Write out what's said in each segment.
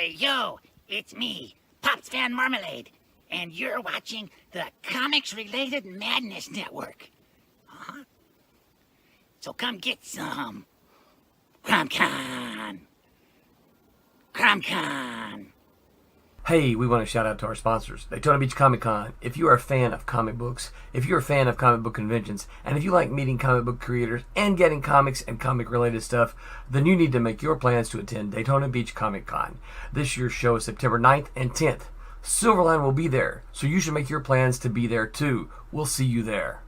Hey, yo, it's me, Pops Fan Marmalade, and you're watching the Comics-Related Madness Network. Uh-huh. So come get some. CromCon. CromCon. Hey, we want to shout out to our sponsors, Daytona Beach Comic Con. If you are a fan of comic books, if you're a fan of comic book conventions, and if you like meeting comic book creators and getting comics and comic-related stuff, then you need to make your plans to attend Daytona Beach Comic Con. This year's show is September 9th and 10th. Silverline will be there, so you should make your plans to be there too. We'll see you there.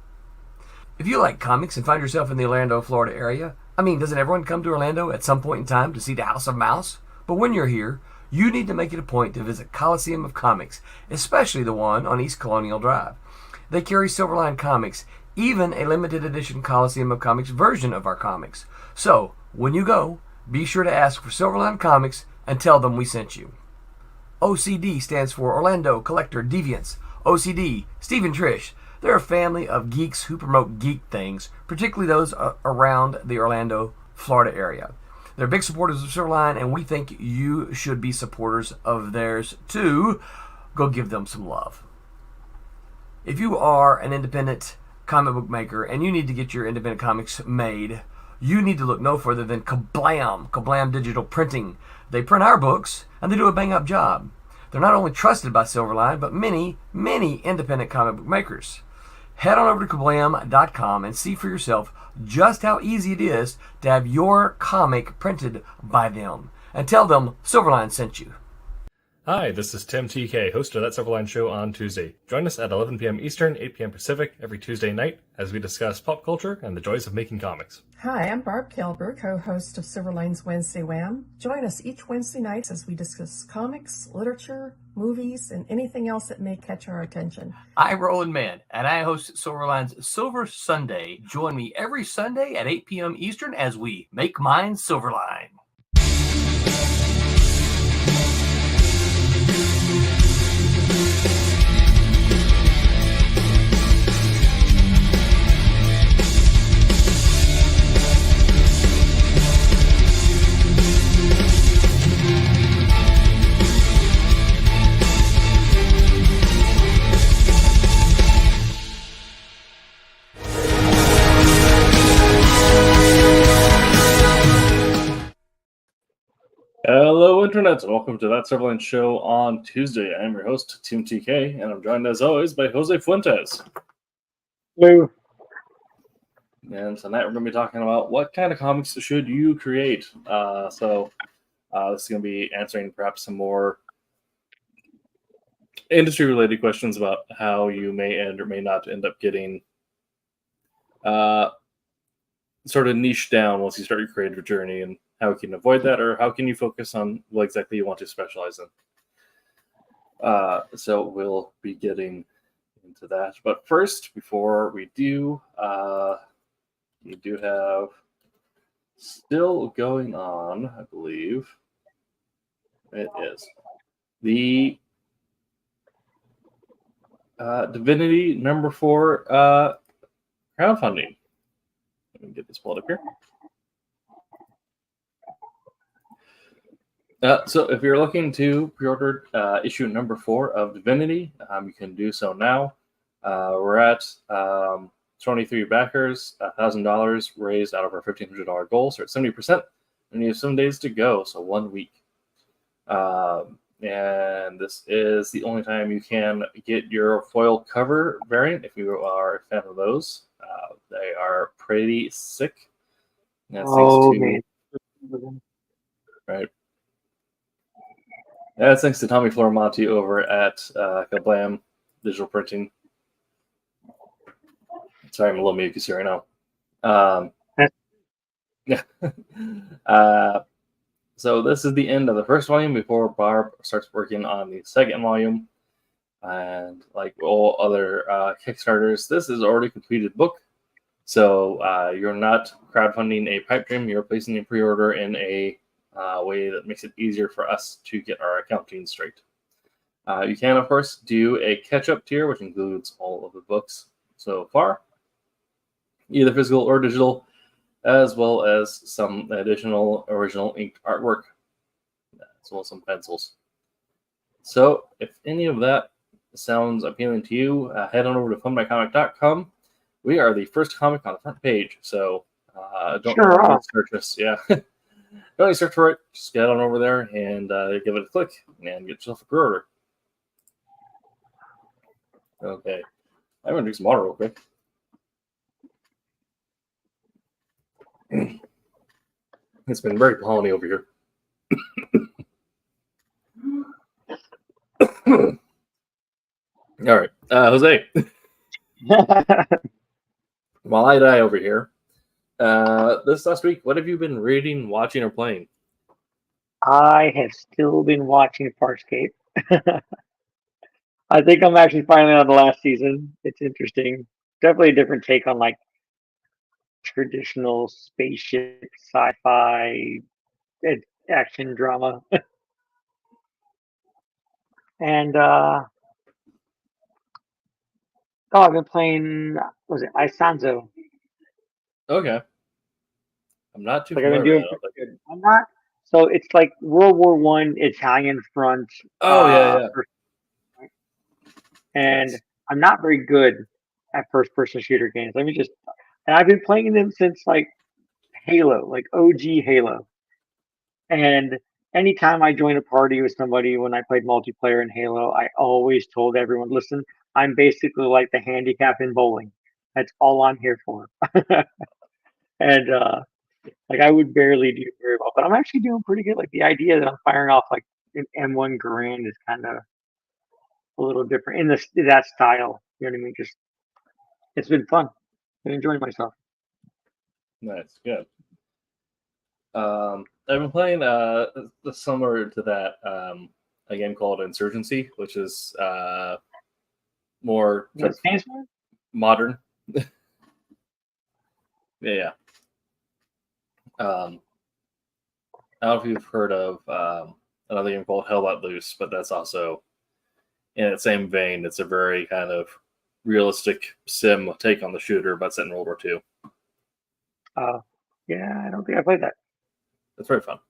If you like comics and find yourself in the Orlando, Florida area, doesn't everyone come to Orlando at some point in time to see the House of Mouse? But when you're here, you need to make it a point to visit Coliseum of Comics, especially the one on East Colonial Drive. They carry Silverline comics, even a limited edition Coliseum of Comics version of our comics. So, when you go, be sure to ask for Silverline Comics and tell them we sent you. OCD stands for Orlando Collector Deviants. OCD, Steve and Trish, they're a family of geeks who promote geek things, particularly those around the Orlando, Florida area. They're big supporters of Silverline, and we think you should be supporters of theirs too. Go give them some love. If you are an independent comic book maker and you need to get your independent comics made, you need to look no further than Kablam! Kablam Digital Printing. They print our books, and they do a bang-up job. They're not only trusted by Silverline, but many, many independent comic book makers. Head on over to kablam.com and see for yourself just how easy it is to have your comic printed by them. And tell them Silverline sent you. Hi, this is Tim TK, host of That Silverline Show on Tuesday. Join us at 11 p.m. Eastern, 8 p.m. Pacific every Tuesday night as we discuss pop culture and the joys of making comics. Hi, I'm Barb Kelber, co-host of Silverline's Wednesday Wham. Join us each Wednesday night as we discuss comics, literature, movies, and anything else that may catch our attention. I'm Roland Mann, and I host Silverline's Silver Sunday. Join me every Sunday at 8 p.m. Eastern as we make mine Silverline. Hello, Internet. Welcome to That Silverline Show on Tuesday. I'm your host, Tim TK, and I'm joined as always by Jose Fuentes. Hello. And tonight we're going to be talking about what kind of comics should you create. This is going to be answering perhaps some more industry-related questions about how you may end or may not end up getting sort of niche down once you start your creative journey, and how you can avoid that, or how can you focus on what exactly you want to specialize in. So we'll be getting into that. But first, before we do, we do have still going on, I believe, it is the Divinity number 4 crowdfunding. Let me get this pulled up here. So if you're looking to pre-order issue number 4 of Divinity, you can do so now. We're at 23 backers, $1,000 raised out of our $1,500 goal, so at 70%, and you have 7 days to go, so 1 week. And this is the only time you can get your foil cover variant if you are a fan of those. They are pretty sick. That's man. Right. That's thanks to Tommy Florimonti over at Kablam Digital Printing. Sorry, I'm a little mucus here right now. Yeah. So this is the end of the first volume before Barb starts working on the second volume. And like all other Kickstarters, this is already a completed book. So you're not crowdfunding a pipe dream. You're placing a pre-order in a way that makes it easier for us to get our accounting straight. You can, of course, do a catch-up tier, which includes all of the books so far, either physical or digital, as well as some additional original inked artwork. as well as some pencils. So if any of that sounds appealing to you, head on over to funbycomic.com. We are the first comic on the front page, so don't Sure are. search us. Yeah, don't need to search for it. Just get on over there and give it a click and get yourself a pre-order. Okay, I'm gonna drink some water real quick. It's been very polleny over here. All right, Jose. While I die over here, this last week, what have you been reading, watching, or playing? I have still been watching Farscape. I think I'm actually finally on the last season. It's interesting. Definitely a different take on like traditional spaceship sci-fi action drama. And I've been playing. Was it Isanzo? Okay, I'm not too Like I've been familiar doing with that. pretty good. I'm not. So it's like World War One Italian front. Oh yeah. And Nice. I'm not very good at first-person shooter games. And I've been playing them since like Halo, like OG Halo. And anytime I join a party with somebody when I played multiplayer in Halo, I always told everyone, listen, I'm basically like the handicap in bowling. That's all I'm here for. And like I would barely do very well, but I'm actually doing pretty good. Like the idea that I'm firing off like an M1 Garand is kind of a little different in that style. You know what I mean? Just it's been fun. I'm enjoying myself. Nice, good. I've been playing similar to that a game called Insurgency, which is more What stands for? modern. Yeah. I don't know if you've heard of another game called Hell Let Loose, but that's also in the same vein. It's a very kind of realistic sim take on the shooter, but set in World War II. Yeah, I don't think I played that. It's very fun.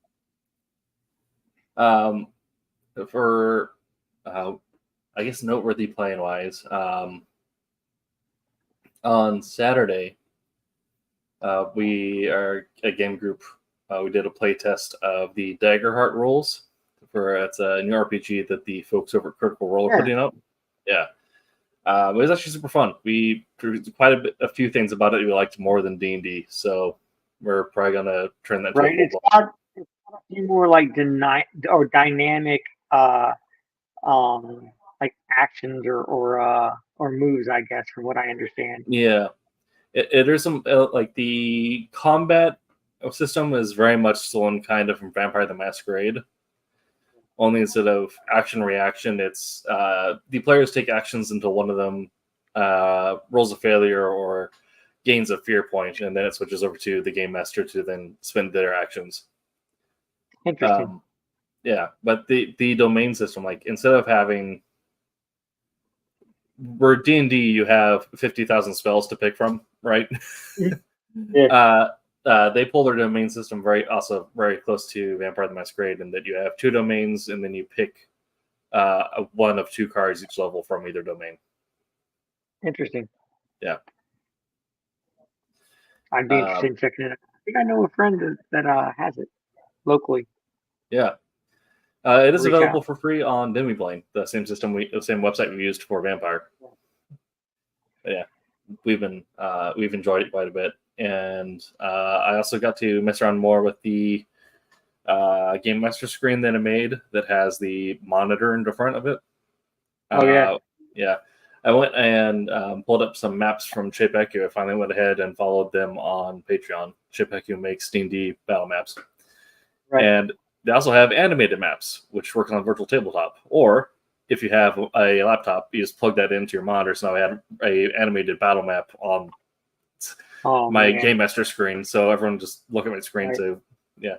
For I guess noteworthy playing wise, on Saturday, we are a game group. We did a play test of the Daggerheart rules it's a new RPG that the folks over at Critical Role are putting up. Yeah. It was actually super fun. We proved quite a few things about it we liked more than D&D, so we're probably gonna turn that Right, into it's got a few more like dynamic, like actions or moves, I guess, from what I understand. Yeah, it is some like the combat system is very much stolen kind of from Vampire the Masquerade. Only instead of action reaction, it's the players take actions until one of them rolls a failure or gains a fear point, and then it switches over to the game master to then spend their actions. Interesting. Yeah, but the domain system, like instead of having where D&D you have 50,000 spells to pick from, right? Yeah. They pull their domain system very close to Vampire the Masquerade, in that you have 2 domains and then you pick one of 2 cards each level from either domain. Interesting. Yeah. I'd be interested in checking it out. I think I know a friend that has it locally. Yeah. It is Reach available out. for free on Demiplane, the same website we used for Vampire. But yeah, we've enjoyed it quite a bit, and I also got to mess around more with the Game Master screen that I made that has the monitor in the front of it. Oh yeah. Yeah. I went and pulled up some maps from Shapeku. I finally went ahead and followed them on Patreon. Shapeku makes D&D battle maps. Right. And they also have animated maps, which work on virtual tabletop. Or if you have a laptop, you just plug that into your monitor. So I had a animated battle map on my Game Master screen. So everyone just look at my screen to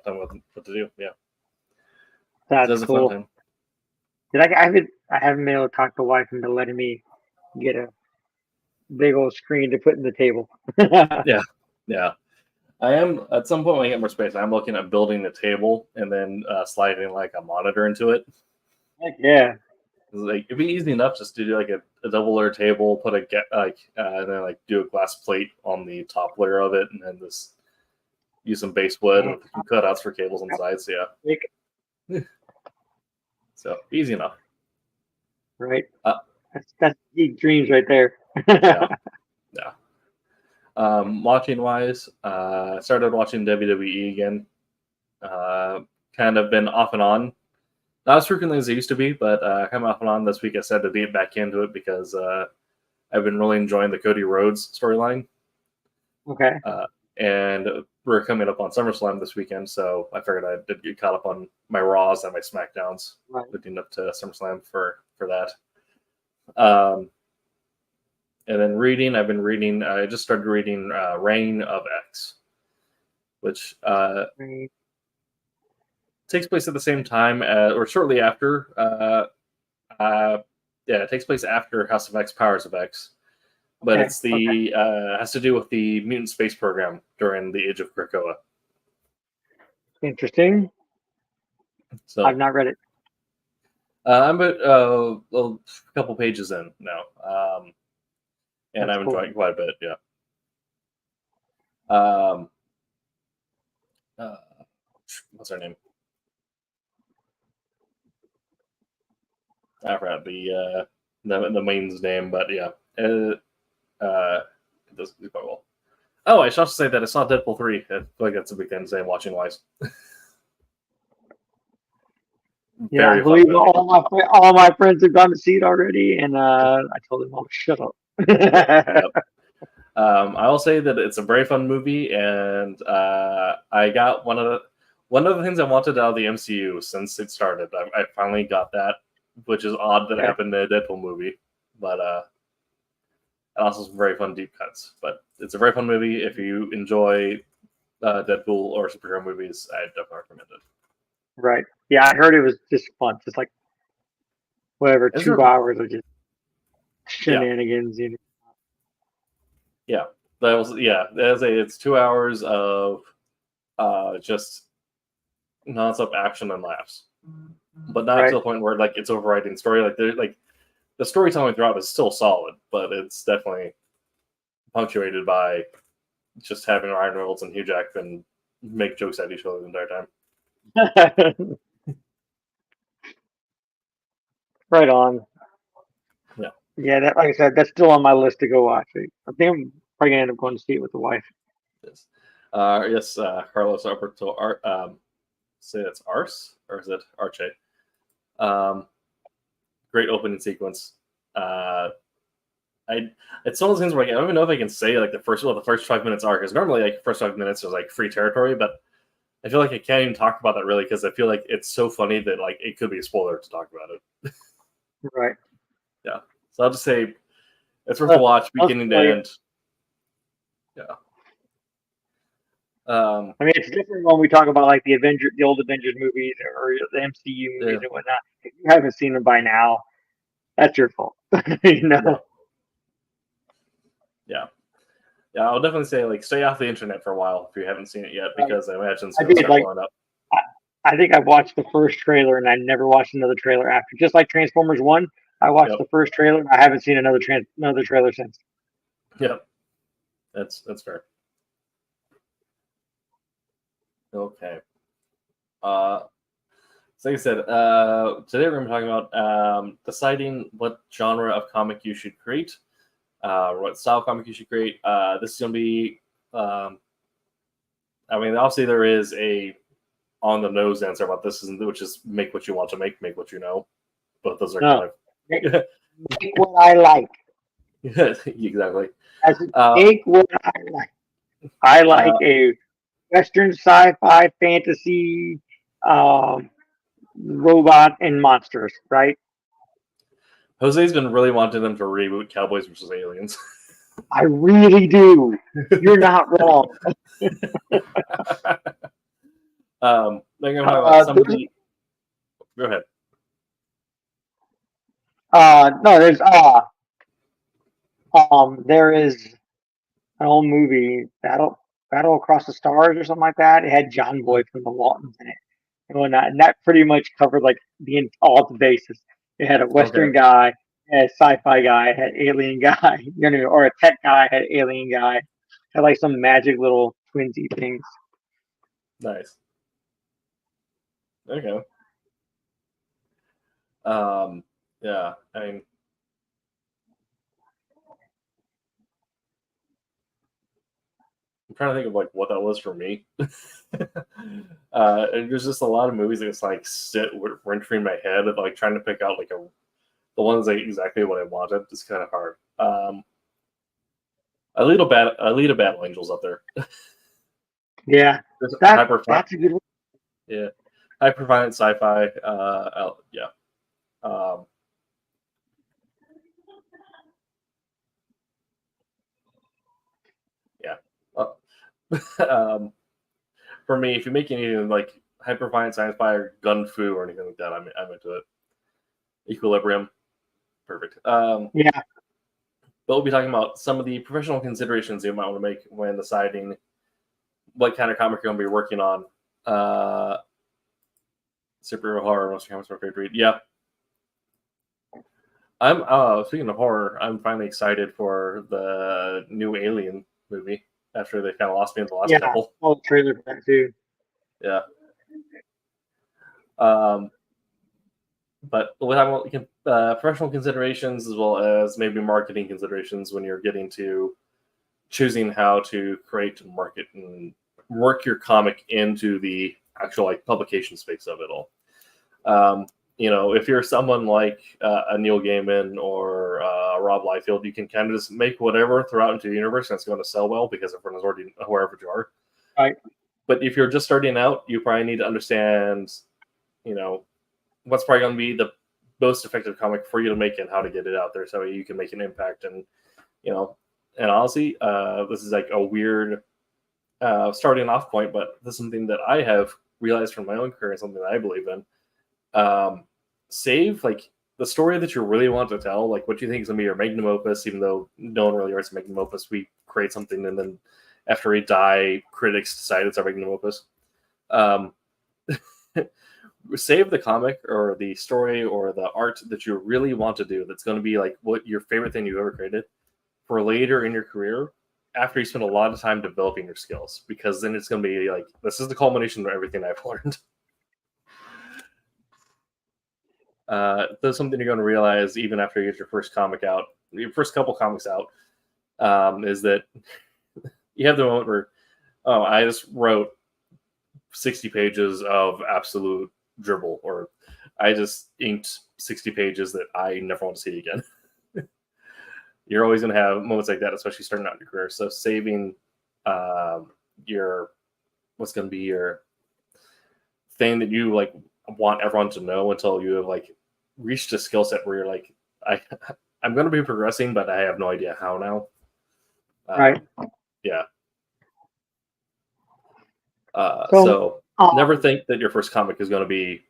tell me what to do. Yeah. That's cool. Fun time. I haven't been able to talk to wife into letting me get a big old screen to put in the table. Yeah. I am at some point when I get more space. I'm looking at building a table and then sliding like a monitor into it. Heck yeah. Like it'd be easy enough just to do like a double layer table, put a and then like do a glass plate on the top layer of it, and then just use some basewood with some cutouts for cables on the sides. So, yeah, so easy enough. Right. That's geek dreams right there. Yeah. Watching wise, I started watching WWE again. Kind of been off and on. Not as frequently as it used to be, but kind of off and on this week. I said to get back into it because I've been really enjoying the Cody Rhodes storyline. Okay. And we're coming up on SummerSlam this weekend, so I figured I did get caught up on my Raws and my SmackDowns leading up to SummerSlam for that. And then reading, I've been reading. I just started reading Reign of X, which takes place at the same time or shortly after. It takes place after House of X, Powers of X, but it's has to do with the mutant space program during the Age of Krakoa. Interesting. So I've not read it. I'm a couple pages in now, and I'm enjoying quite a bit. Yeah. What's her name? I forgot the main's name, but yeah, it does do quite well. Oh, I should also say that I saw Deadpool 3. I feel like that's a big thing to say watching wise. Yeah, I believe all my friends have gone to see it already, and I told them, "Oh, shut up." Yep. I will say that it's a very fun movie, and I got one of the things I wanted out of the MCU since it started. I finally got that, which is odd that it happened in a Deadpool movie, but and also some very fun deep cuts. But it's a very fun movie. If you enjoy Deadpool or superhero movies, I definitely recommend it. Right. Yeah, I heard it was just fun. Just like whatever, 2 hours of just shenanigans. Yeah. Yeah, that was it's 2 hours of just nonstop action and laughs, but not to the point where like it's overriding story. Like the storytelling throughout is still solid, but it's definitely punctuated by just having Ryan Reynolds and Hugh Jackman make jokes at each other the entire time. Right on. Yeah. Yeah, that, like I said, that's still on my list to go watch. I think I'm probably gonna end up going to see it with the wife. Yes. Carlos Alberto. Say that's Arce, or is it Arche? Great opening sequence. It's one of those things where I don't even know if I can say like the first 5 minutes are, because normally like first 5 minutes is like free territory, but I feel like I can't even talk about that really because I feel like it's so funny that like it could be a spoiler to talk about it. Right. Yeah. So I'll just say it's worth a watch beginning to end. Yeah. I mean, it's different when we talk about like the old Avengers movies or the MCU movies and whatnot. If you haven't seen them by now, that's your fault. You know. Yeah. Yeah, I'll definitely say like stay off the internet for a while if you haven't seen it yet, because I imagine it's going to start blowing up. I think I watched the first trailer and I never watched another trailer after. Just like Transformers 1, I watched the first trailer and I haven't seen another trailer since. Yep. That's fair. Okay. So like I said, today we're going to be talking about deciding what genre of comic you should create, what style comic you should create. This is going to be, I mean, obviously there is a on the nose answer about this, which is make what you want to make what you know. But those are kind of make what I like. Exactly. Make what I like. I like a Western sci-fi fantasy robot and monsters, right? Jose's been really wanting them to reboot Cowboys vs. Aliens. I really do. You're not wrong. Somebody. Go ahead. No, there is an old movie, Battle Across the Stars or something like that. It had John Boy from the Waltons in it and whatnot, and that pretty much covered like all the bases. It had a Western Okay. guy, it had a sci-fi guy, it had alien guy, or a tech guy, had alien guy, had like some magic little twinsy things. Nice. Okay. Yeah. I mean, I'm trying to think of like what that was for me. And there's just a lot of movies that just like sit entering my head of like trying to pick out like the ones like exactly what I wanted. It's kind of hard. Alita Battle Angels up there. Yeah, There's that's a good one. yeah, hyper violent sci-fi. Yeah. Um, yeah. For me, if you make anything like hyper violent sci-fi or gun fu or anything like that, I'm into it. Equilibrium, perfect. Yeah, But we'll be talking about some of the professional considerations you might want to make when deciding what kind of comic you're going to be working on. Superhero horror, most comics my favorite read. Yeah. I'm speaking of horror, I'm finally excited for the new Alien movie after they kind of lost me in the last couple. Oh, the trailer for that too. Yeah. But we'll have professional considerations as well as maybe marketing considerations when you're getting to choosing how to create and market and work your comic into the actual like publication space of it all. If you're someone like a Neil Gaiman or Rob Liefeld, you can kind of just make whatever, throw out into the universe, and it's going to sell well because everyone is already wherever you are. Right. But if you're just starting out, you probably need to understand, what's probably going to be the most effective comic for you to make and how to get it out there so you can make an impact. And, and honestly, this is like a weird starting off point, but this is something that I have realized from my own career and something that I believe in. Save like the story that you really want to tell, like what you think is going to be your magnum opus, even though no one really writes a magnum opus. We create something and then after we die, critics decide it's our magnum opus. Save the comic or the story or the art that you really want to do that's going to be like what your favorite thing you've ever created for later in your career after you spend a lot of time developing your skills, because then it's going to be like, this is the culmination of everything I've learned. That's something you're going to realize even after you get your first comic out, your first couple comics out, is that you have the moment where, oh, I just wrote 60 pages of absolute dribble, or I just inked 60 pages that I never want to see again. You're always going to have moments like that, especially starting out in your career. So saving what's going to be your thing that you like want everyone to know until you have like reached a skill set where you're like, I'm going to be progressing, but I have no idea how now. Right. Yeah. So never think that your first comic is going to be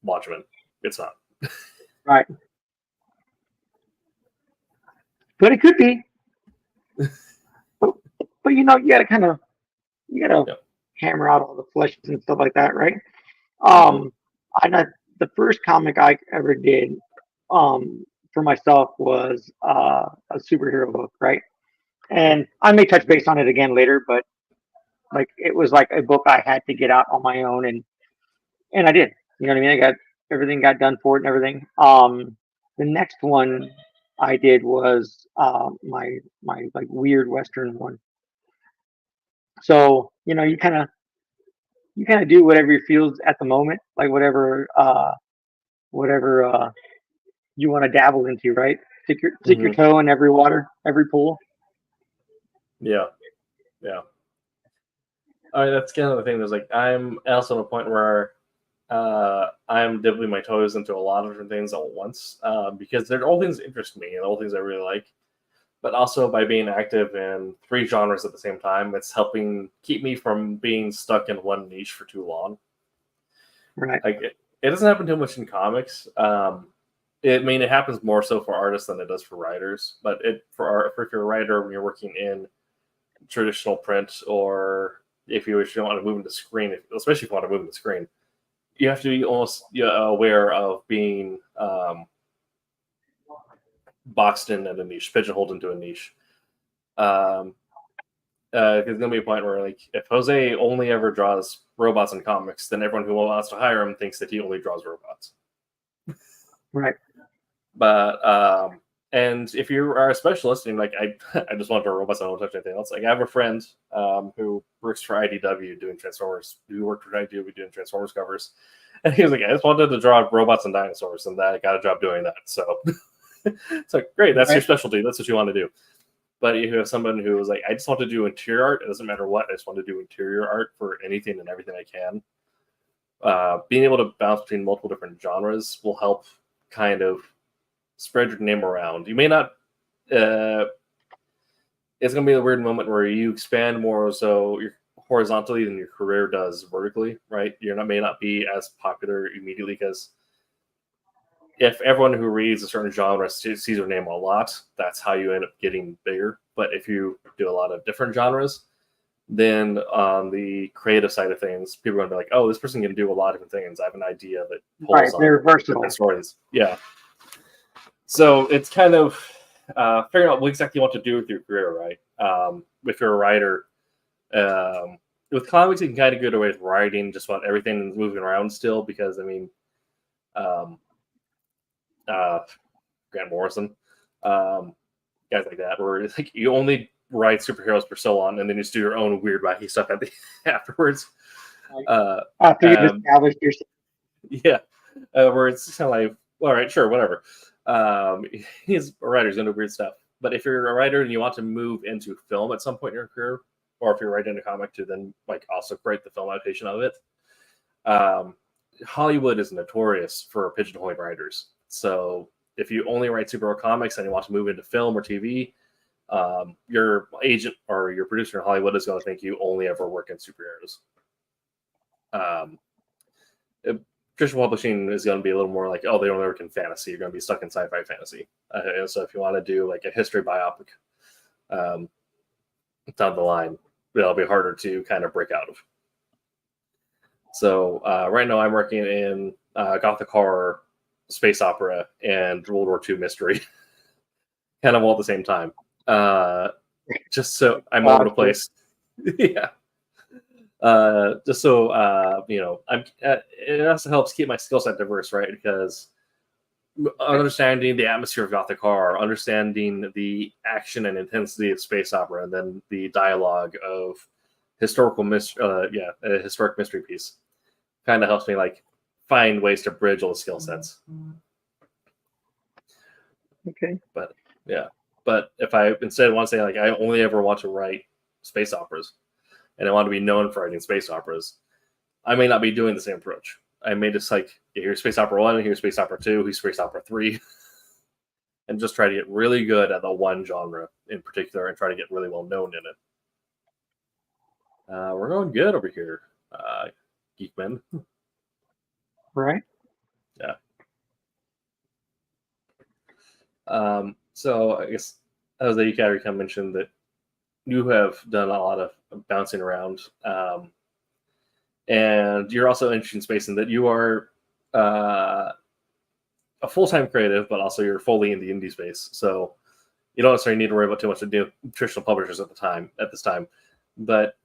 Watchmen. It's not. Right. But it could be. but you got to hammer out all the fleshes and stuff like that, right? I know the first comic I ever did for myself was a superhero book, right? And I may touch base on it again later, but like it was like a book I had to get out on my own, and I did. You know what I mean? Everything got done for it and everything. The next one I did was my like weird Western one. So you kind of do whatever feels at the moment, like whatever you want to dabble into, right? Stick your toe in every water, every pool. Yeah. I mean, that's kind of the thing. There's like, I'm also at a point where I'm dipping my toes into a lot of different things all at once, because they're all things that interest me and all things I really like. But also by being active in 3 genres at the same time, it's helping keep me from being stuck in one niche for too long. Right. Like it doesn't happen too much in comics. It happens more so for artists than it does for writers. But if you're a writer, when you're working in traditional print, or if you want to move into screen, especially if you want to move into screen, you have to be almost aware of being boxed in at a niche, pigeonholed into a niche. There's gonna be a point where, like, if Jose only ever draws robots in comics, then everyone who wants to hire him thinks that he only draws robots. Right. But and if you are a specialist and like I just want to draw robots, I don't touch anything else. Like I have a friend who works for IDW doing Transformers, who worked for IDW doing Transformers covers, and he was like, I just wanted to draw robots and dinosaurs, and I got a job doing that. So it's like, great, that's your specialty. That's what you want to do. But if you have someone who was like, I just want to do interior art, it doesn't matter what, I just want to do interior art for anything and everything I can. Being able to bounce between multiple different genres will help kind of spread your name around. You may not. It's going to be a weird moment where you expand more so you're horizontally than your career does vertically, right? May not be as popular immediately because if everyone who reads a certain genre sees your name a lot, that's how you end up getting bigger. But if you do a lot of different genres, then on the creative side of things, people are going to be like, oh, this person can do a lot of different things. I have an idea that pulls on they're versatile different stories. Yeah. So it's kind of figuring out what exactly you want to do with your career, right? If you're a writer, with comics, you can kind of go away with writing, just want everything moving around still, because, I mean, Grant Morrison, guys like that, where it's like you only write superheroes for so long, and then you just do your own weird, wacky stuff at the afterwards. After you've established yourself. Yeah, where it's kind of like, all right, sure, whatever. He's a writer, he's into weird stuff. But if you're a writer and you want to move into film at some point in your career, or if you're writing a comic to then like also create the film adaptation of it, Hollywood is notorious for pigeonholing writers. So if you only write superhero comics and you want to move into film or TV, your agent or your producer in Hollywood is going to think you only ever work in superheroes. Traditional publishing is going to be a little more like, oh, they only work in fantasy. You're going to be stuck in sci-fi fantasy. And so if you want to do like a history biopic down the line, it'll be harder to kind of break out of. So right now I'm working in Gothic horror, space opera, and World War II mystery, kind of all at the same time. Just so I'm all over the place. Yeah. Just so I'm. It also helps keep my skill set diverse, right? Because understanding the atmosphere of Gothic horror, understanding the action and intensity of space opera, and then the dialogue of a historic mystery piece, kind of helps me like find ways to bridge all the skill sets. Okay. But if I instead want to say like I only ever want to write space operas, and I want to be known for writing space operas, I may not be doing the same approach. I may just like, here's Space Opera 1, here's Space Opera 2, here's Space Opera 3, and just try to get really good at the one genre in particular and try to get really well known in it. We're going good over here, Geekmen. Right. Yeah. So I guess as you kind of mentioned that you have done a lot of bouncing around, and you're also interested in space in that you are a full-time creative, but also you're fully in the indie space. So you don't necessarily need to worry about too much of traditional publishers at this time. But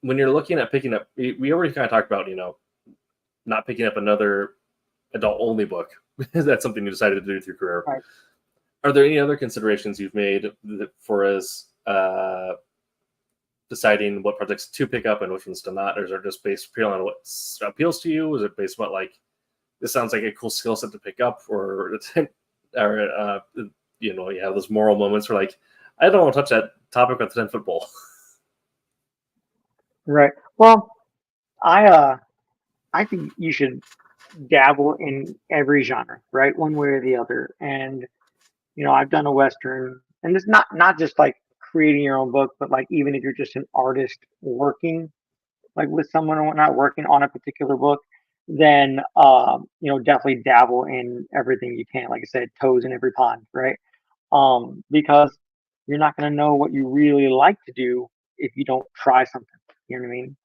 when you're looking at picking up, we already kind of talked about, not picking up another adult-only book. That's something you decided to do with your career. Right. Are there any other considerations you've made for us deciding what projects to pick up and which ones to not? Or is it just based on what appeals to you? Is it based on like, this sounds like a cool skill set to pick up, or you have those moral moments where like, I don't want to touch that topic with the 10-foot pole. Right. Well, I think you should dabble in every genre, right? One way or the other. And I've done a Western, and it's not just like creating your own book, but like even if you're just an artist working like with someone or whatnot, working on a particular book, then definitely dabble in everything you can. Like I said, toes in every pond, right? Because you're not going to know what you really like to do if you don't try something. You know what I mean?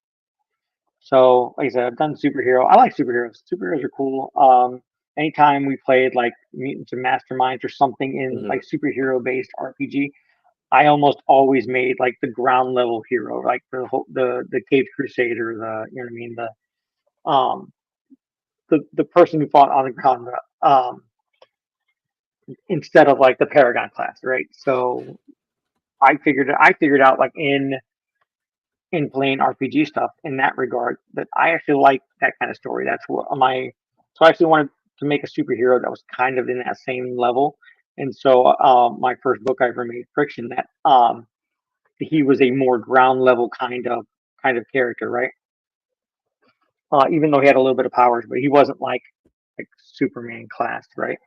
So, like I said, I've done superhero. I like superheroes. Superheroes are cool. Anytime we played like Mutants and Masterminds or something in Mhm. like superhero based RPG, I almost always made like the ground level hero, like the Caped Crusader, the you know what I mean, um the person who fought on the ground, instead of like the Paragon class, right? So I figured out like in playing RPG stuff in that regard that I actually like that kind of story. That's what my so I actually wanted to make a superhero that was kind of in that same level. And so my first book I ever made, Friction, that he was a more ground level kind of character, right? Even though he had a little bit of powers, but he wasn't like Superman class, right?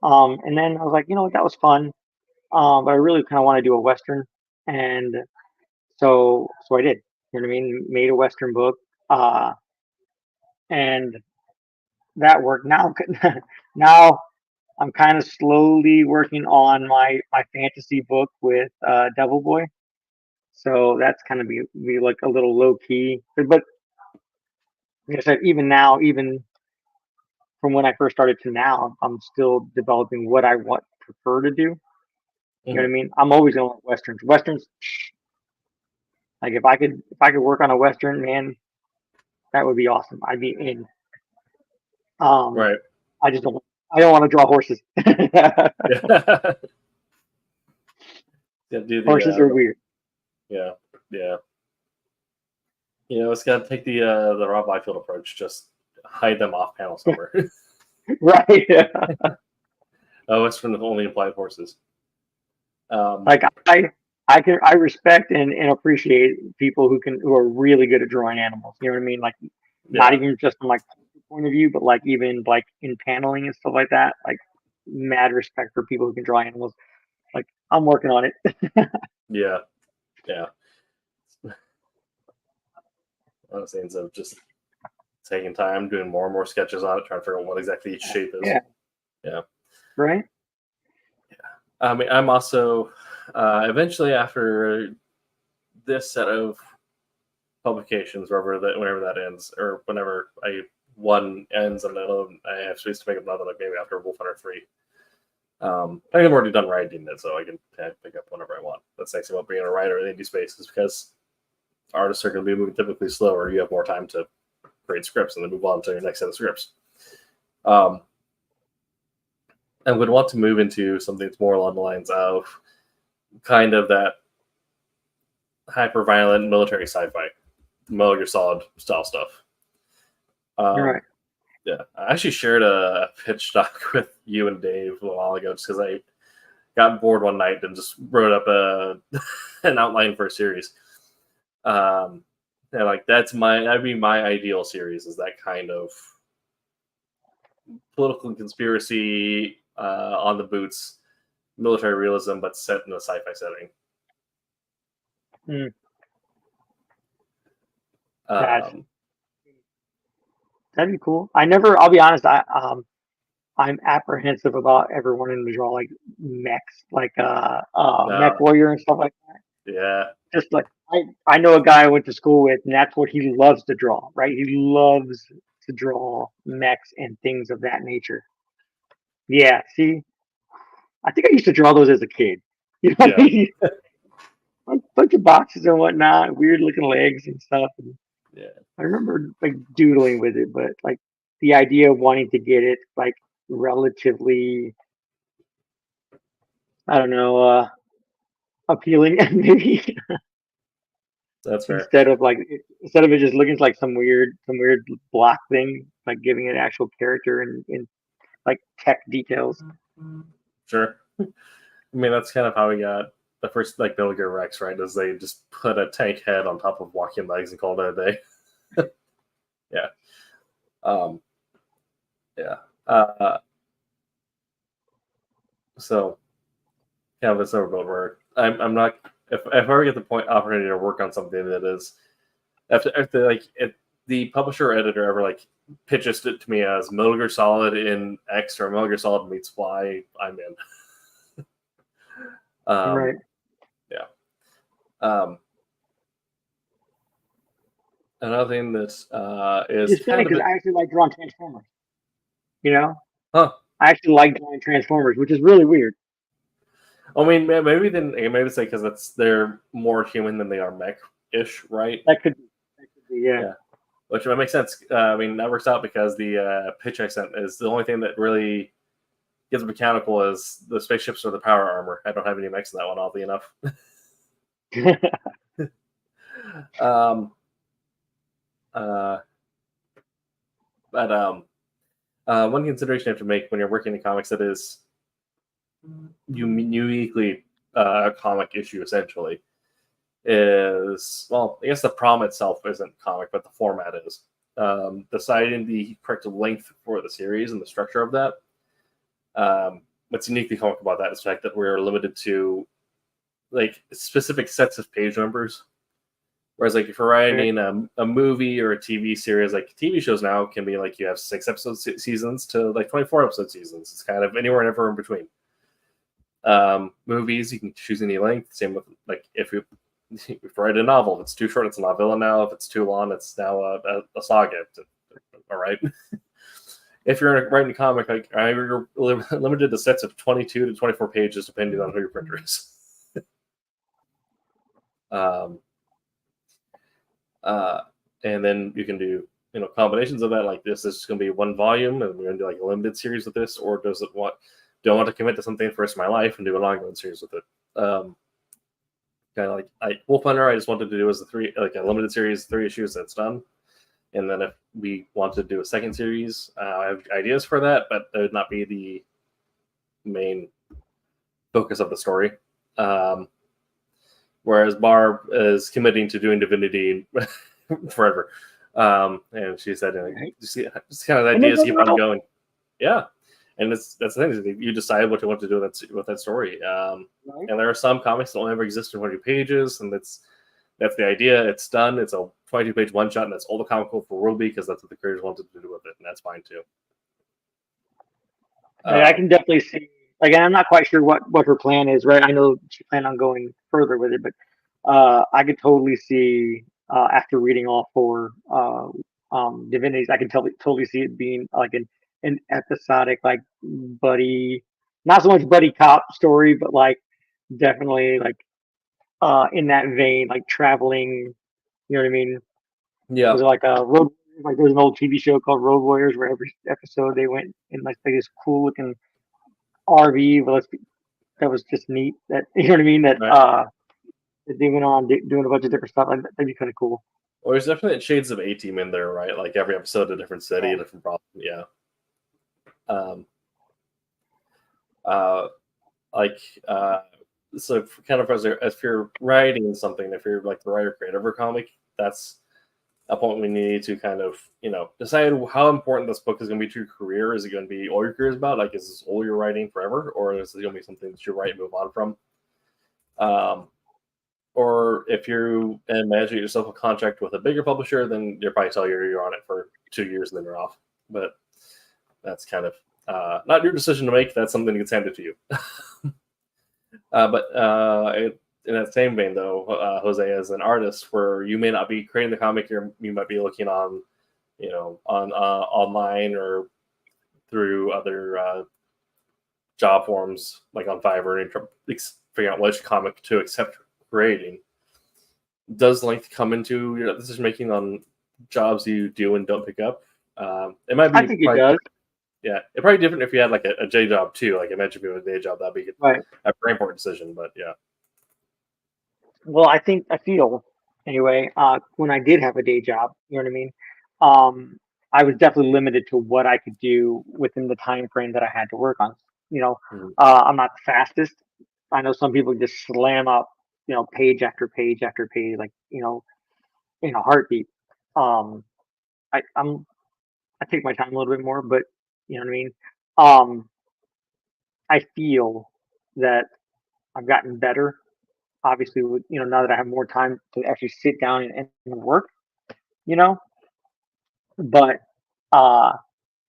And then I was like, you know what, that was fun. But I really kind of want to do a Western. And so I did. You know what I mean? Made a Western book. And that worked. Now, now I'm kind of slowly working on my fantasy book with Devil Boy. So that's kind of be like a little low key. But like I said, even now, even from when I first started to now, I'm still developing what I want prefer to do. You know what I Mhm. mean? I'm always gonna like westerns. Westerns, like if I could work on a western, man, that would be awesome. I'd be in. Um, Right. I don't want to draw horses. Yeah. Yeah. Do Horses are weird. yeah. Yeah. It's got to take the Rob Liefeld approach. Just hide them off panel somewhere. Right. Oh, it's from the only implied horses. Like I respect and appreciate people who are really good at drawing animals. You know what I mean? Like not Yeah. even just from like point of view, but like even like in paneling and stuff like that. Like mad respect for people who can draw animals. Like I'm working on it. Yeah. Yeah. Honestly, instead of just taking time, doing more and more sketches on it, trying to figure out what exactly each shape is. Yeah. Yeah. Right. I mean, I'm also eventually after this set of publications, whenever that ends, or whenever one ends and another I have space to make another, like maybe after Wolf Hunter 3. I've already done writing it, so I can pick up whenever I want. That's nice about being a writer in indie space, is because artists are going to be moving typically slower. You have more time to create scripts and then move on to your next set of scripts. I would want to move into something that's more along the lines of kind of that hyper-violent military sci-fi, Metal Gear Solid style stuff. You're right. Yeah, I actually shared a pitch doc with you and Dave a while ago, just because I got bored one night and just wrote up an outline for a series. And like that'd be my ideal series, is that kind of political conspiracy on the boots, military realism, but set in a sci-fi setting. That'd be cool. I'll be honest, I'm apprehensive about ever wanting to draw like mechs, like mech warrior and stuff like that. Yeah. Just like I know a guy I went to school with, and that's what he loves to draw, right? He loves to draw mechs and things of that nature. Yeah, see, I think I used to draw those as a kid. You know what I mean? A bunch of boxes and whatnot, weird looking legs and stuff. And Yeah. I remember like doodling with it, but like the idea of wanting to get it like relatively, I don't know, appealing maybe. That's fair. instead of it just looking like some weird block thing, like giving it actual character and like tech details. Sure. I mean, that's kind of how we got the first like Metal Gear Rex, right? Is they just put a tank head on top of walking legs and called it a day. Yeah. Yeah. So kind of a silver boat where I'm not, if I ever get the opportunity to work on something that is after like if the publisher or editor ever like pitches it to me as Metal Gear Solid in X or Metal Gear Solid meets Y, I'm in. Right. Yeah. another thing that is It's funny kind of because I actually like drawing Transformers. You know, huh. I actually like drawing Transformers, which is really weird. I mean, maybe it's like because they're more human than they are mech-ish, right? That could be, yeah. Yeah, which might make sense. I mean, that works out because the pitch I sent is the only thing that really gets mechanical is the spaceships or the power armor. I don't have any mechs in that one, oddly enough. um, uh, but one consideration you have to make when you're working in comics that is uniquely a comic issue, essentially, is, well, I guess the prom itself isn't comic, but the format is. Deciding the correct length for the series and the structure of that. What's uniquely comic about that is the fact that we're limited to like specific sets of page numbers. Whereas, like, if you're writing a movie or a TV series, like TV shows now can be like you have 6 episode seasons to like 24 episode seasons. It's kind of anywhere and everywhere in between. Movies, you can choose any length. Same with like if you write a novel, if it's too short, it's a novella now. If it's too long, it's now a saga. All right. If you're writing a comic, like you're limited to sets of 22 to 24 pages, depending on who your printer is. And then you can do combinations of that. Like this is going to be one volume, and we're going to do like a limited series with this, or do I want to commit to something for the rest of my life and do an ongoing series with it? Kind of like Wolf Hunter, I just wanted to do as a limited series, 3 issues, that's done. And then if we want to do a second series, I have ideas for that, but that would not be the main focus of the story. Whereas Barb is committing to doing Divinity forever. And she said, just kind of ideas keep on going. Yeah. And that's the thing. You decide what you want to do with that story. Right. And there are some comics that will never exist in 20 pages, and that's the idea. It's done. It's a 22-page one-shot, and that's all the comic book will be because that's what the creators wanted to do with it, and that's fine too. I can definitely see. Like, and I'm not quite sure what her plan is, right? I know she planned on going further with it, but I could totally see after reading all 4 divinities, I can totally see it being like an episodic, like buddy, not so much buddy cop story, but like definitely like in that vein, like traveling. You know what I mean? Yeah. Was it like a road? Like there's an old TV show called Road Warriors where every episode they went in like this cool looking RV. But that was just neat. That you know what I mean? That right. that they went on doing a bunch of different stuff. Like that'd be kind of cool. Well, there's definitely shades of A-Team in there, right? Like every episode, a different city, a different problem. Yeah. So kind of if you're writing something, if you're like the writer creator of a comic, that's a point we need to kind of decide how important this book is going to be to your career. Is it going to be all your career is about? Like, is this all you're writing forever, or is it going to be something that you write and move on from? Or if you imagine yourself a contract with a bigger publisher, then you'll probably tell you're on it for 2 years and then you're off. But that's kind of not your decision to make. That's something that gets handed to you. But in that same vein, though, Jose, as an artist, where you may not be creating the comic, you might be looking on, online or through other job forums like on Fiverr, and figuring out which comic to accept creating. Does length come into your decision making on jobs you do and don't pick up? It might be. I think it does. Yeah, it's probably different if you had like a day job too. Like imagine if you had a day job, that'd be a very important decision. But yeah. Well, I feel anyway. When I did have a day job, you know what I mean. I was definitely limited to what I could do within the time frame that I had to work on. I'm not the fastest. I know some people just slam up, page after page after page, like in a heartbeat. I take my time a little bit more, but you know what I mean. I feel that I've gotten better. Obviously, now that I have more time to actually sit down and work, but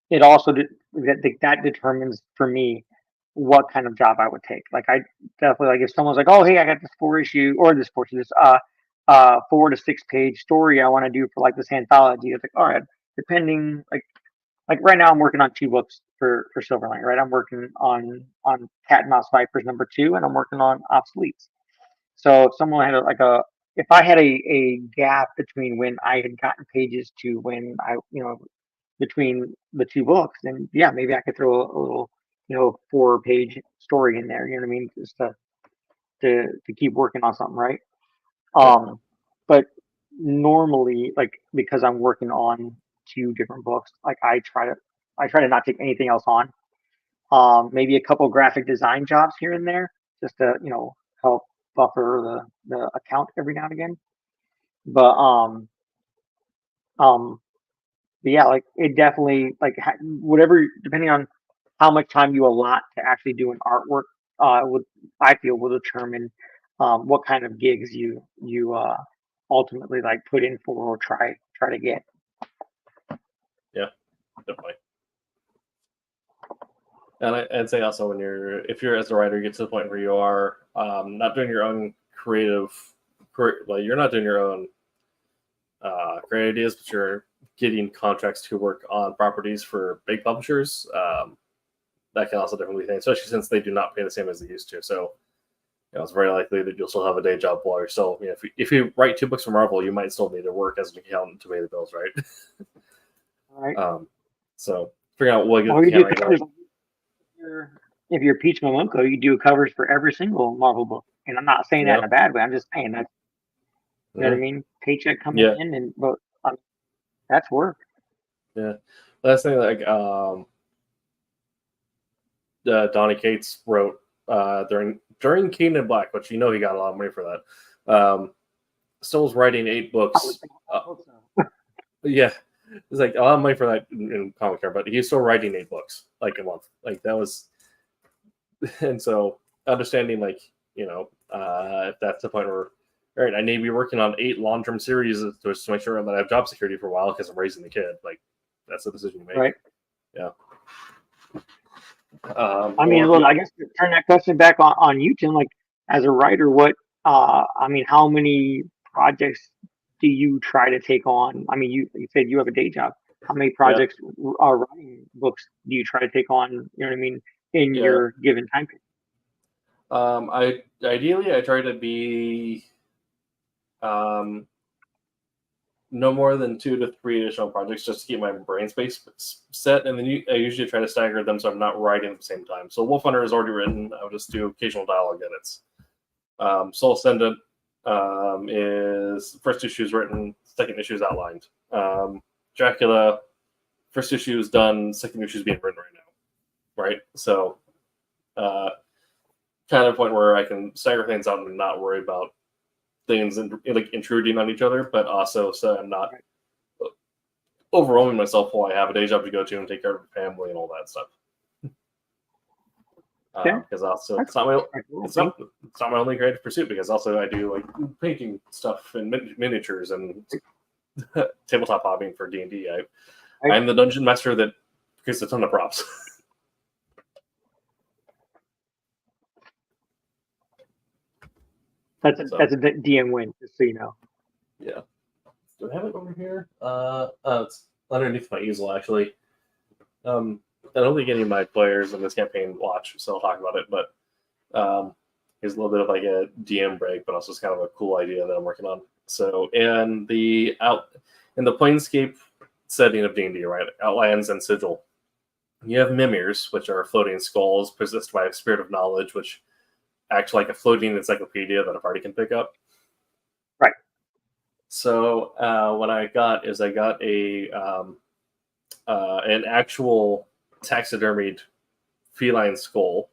it also that determines for me what kind of job I would take. Like I definitely, like if someone's like, oh hey, I got this 4 issue or this 4 issue, this 4 to 6 page story I want to do for like this anthology. It's like, all right, depending like right now I'm working on 2 books for Silverline, right? I'm working on Cat and Mouse Vipers #2, and I'm working on Obsoletes. So if someone had if I had a gap between when I had gotten pages to when I, between the 2 books, then yeah, maybe I could throw a little, 4-page story in there. You know what I mean? Just to keep working on something, right? Yeah. But normally, like because I'm working on 2 different books, like I try to not take anything else on. Maybe a couple graphic design jobs here and there, just to help buffer the account every now and again. But um, but yeah, like it definitely whatever, depending on how much time you allot to actually doing artwork, would I feel will determine what kind of gigs you ultimately like put in for or try to get. Yeah, definitely. And I'd say also if you're as a writer, you get to the point where you are not doing your own you're not doing your own great ideas, but you're getting contracts to work on properties for big publishers. That can also definitely be a thing, especially since they do not pay the same as they used to. So it's very likely that you'll still have a day job while you're still, if you write 2 books for Marvel, you might still need to work as an accountant to pay the bills, right? All right. So figuring out what you Or you can do right covers. now. If you're Peach Momoko, you do covers for every single Marvel book. And I'm not saying that in a bad way. I'm just saying that, you know what I mean? Paycheck coming in, but that's work. Yeah. Last thing, Donny Cates wrote during King and Black, which he got a lot of money for that. Still was writing 8 books. Yeah, it's like a lot of money for that in comic care, but he's still writing 8 books like a month. Like that was, and so understanding if that's the point where, all right, I need to be working on 8 long-term series just to make sure that I have job security for a while because I'm raising the kid. Like that's the decision you make. Right. Yeah. I mean, look, I guess to turn that question back on you, Tim, like as a writer, how many projects do you try to take on? I mean, you said you have a day job. How many projects writing books do you try to take on? You know what I mean, in your given time period? I try to be no more than 2 to 3 additional projects just to keep my brain space set, and then I usually try to stagger them so I'm not writing at the same time. So Wolf Hunter is already written. I'll just do occasional dialogue edits. Soul Ascendant is first issue is written, second issue is outlined. Dracula, first issue is done, second issue is being written right now. Right, so kind of point where I can stagger things out and not worry about things intruding on each other, but also so I'm not overwhelming myself while I have a day job to go to and take care of the family and all that stuff. Because also it's not my only creative pursuit, because also I do painting stuff and miniatures and tabletop hobbying for D&D. I'm the dungeon master that creates a ton of props. That's a DM win, just so you know. Yeah. Do I have it over here? It's underneath my easel, actually. I don't think any of my players in this campaign watch, so I'll talk about it. But here's a little bit of a DM break, but also it's kind of a cool idea that I'm working on. So in the Planescape setting of D&D, right, Outlands and Sigil, you have Mimirs, which are floating skulls possessed by a spirit of knowledge, which act like a floating encyclopedia that a party can pick up. Right. So what I got an actual taxidermied feline skull,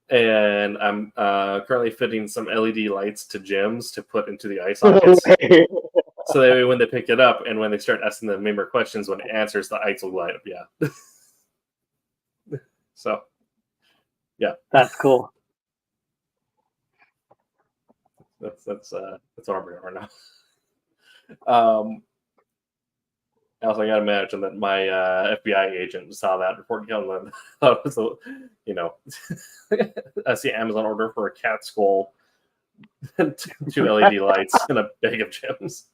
and I'm currently fitting some LED lights to gems to put into the eye sockets. So that way when they pick it up and when they start asking the Mimir questions, when it answers, the lights will light up. Yeah. So. Yeah, that's cool. That's what I'm working on right now. I also got to imagine that my FBI agent saw that report and thought it was, I see Amazon order for a cat skull two LED lights and a bag of gems,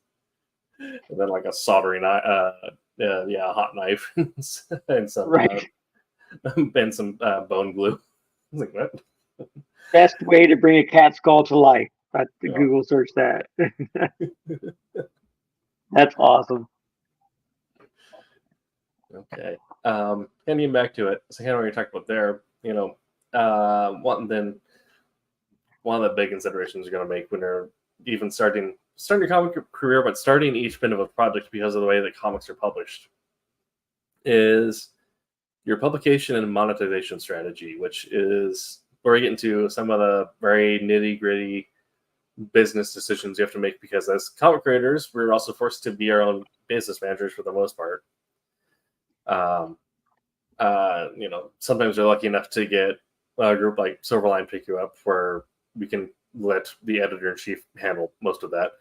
and then like a soldering hot knife and some Right. and some bone glue. I was like, what? Best way to bring a cat skull to life. Yeah. Google search that. That's awesome. Okay. Handing back to it. So kind of what you talked about there, one of the big considerations you're going to make when you're even starting your comic career, but starting each bit of a project because of the way that comics are published, is your publication and monetization strategy, which is where we get into some of the very nitty-gritty business decisions you have to make, because as comic creators, we're also forced to be our own business managers for the most part. Sometimes we're lucky enough to get a group like Silverline pick you up, where we can let the editor-in-chief handle most of that.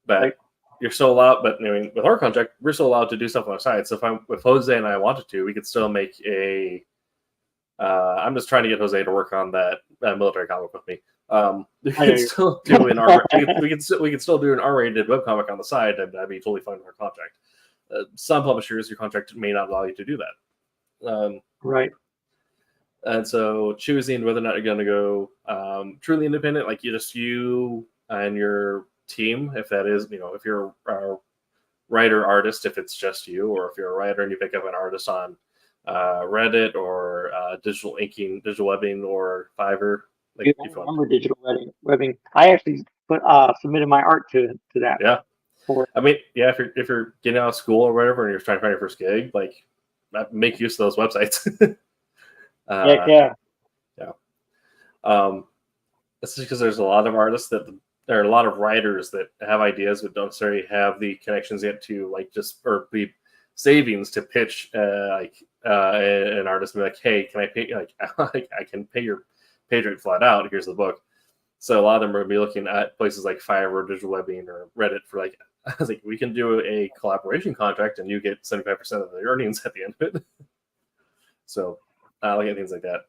But you're still allowed. But with our contract, we're still allowed to do stuff on the side. So if Jose and I wanted to, we could still make a. I'm just trying to get Jose to work on that military comic with me. We could still do an we could still do an R-rated webcomic on the side, and that'd be totally fine with our contract. Some publishers, your contract may not allow you to do that. Right. And so choosing whether or not you're going to go truly independent, like you and your team, if that is, if you're a writer artist, if it's just you, or if you're a writer and you pick up an artist on Reddit or digital webbing or Fiverr. I remember digital webbing. I actually submitted my art to that. Yeah. If you're getting out of school or whatever, and you're trying to find your first gig, like make use of those websites. Yeah. It's just because there's a lot of artists there are a lot of writers that have ideas but don't necessarily have the connections yet to or be savings to pitch an artist and be like, hey, can I pay I can pay your page rate flat out. Here's the book. So a lot of them are going to be looking at places like Fiverr, digital webbing, or Reddit for I was like, we can do a collaboration contract and you get 75% of the earnings at the end of it. So looking at things like that.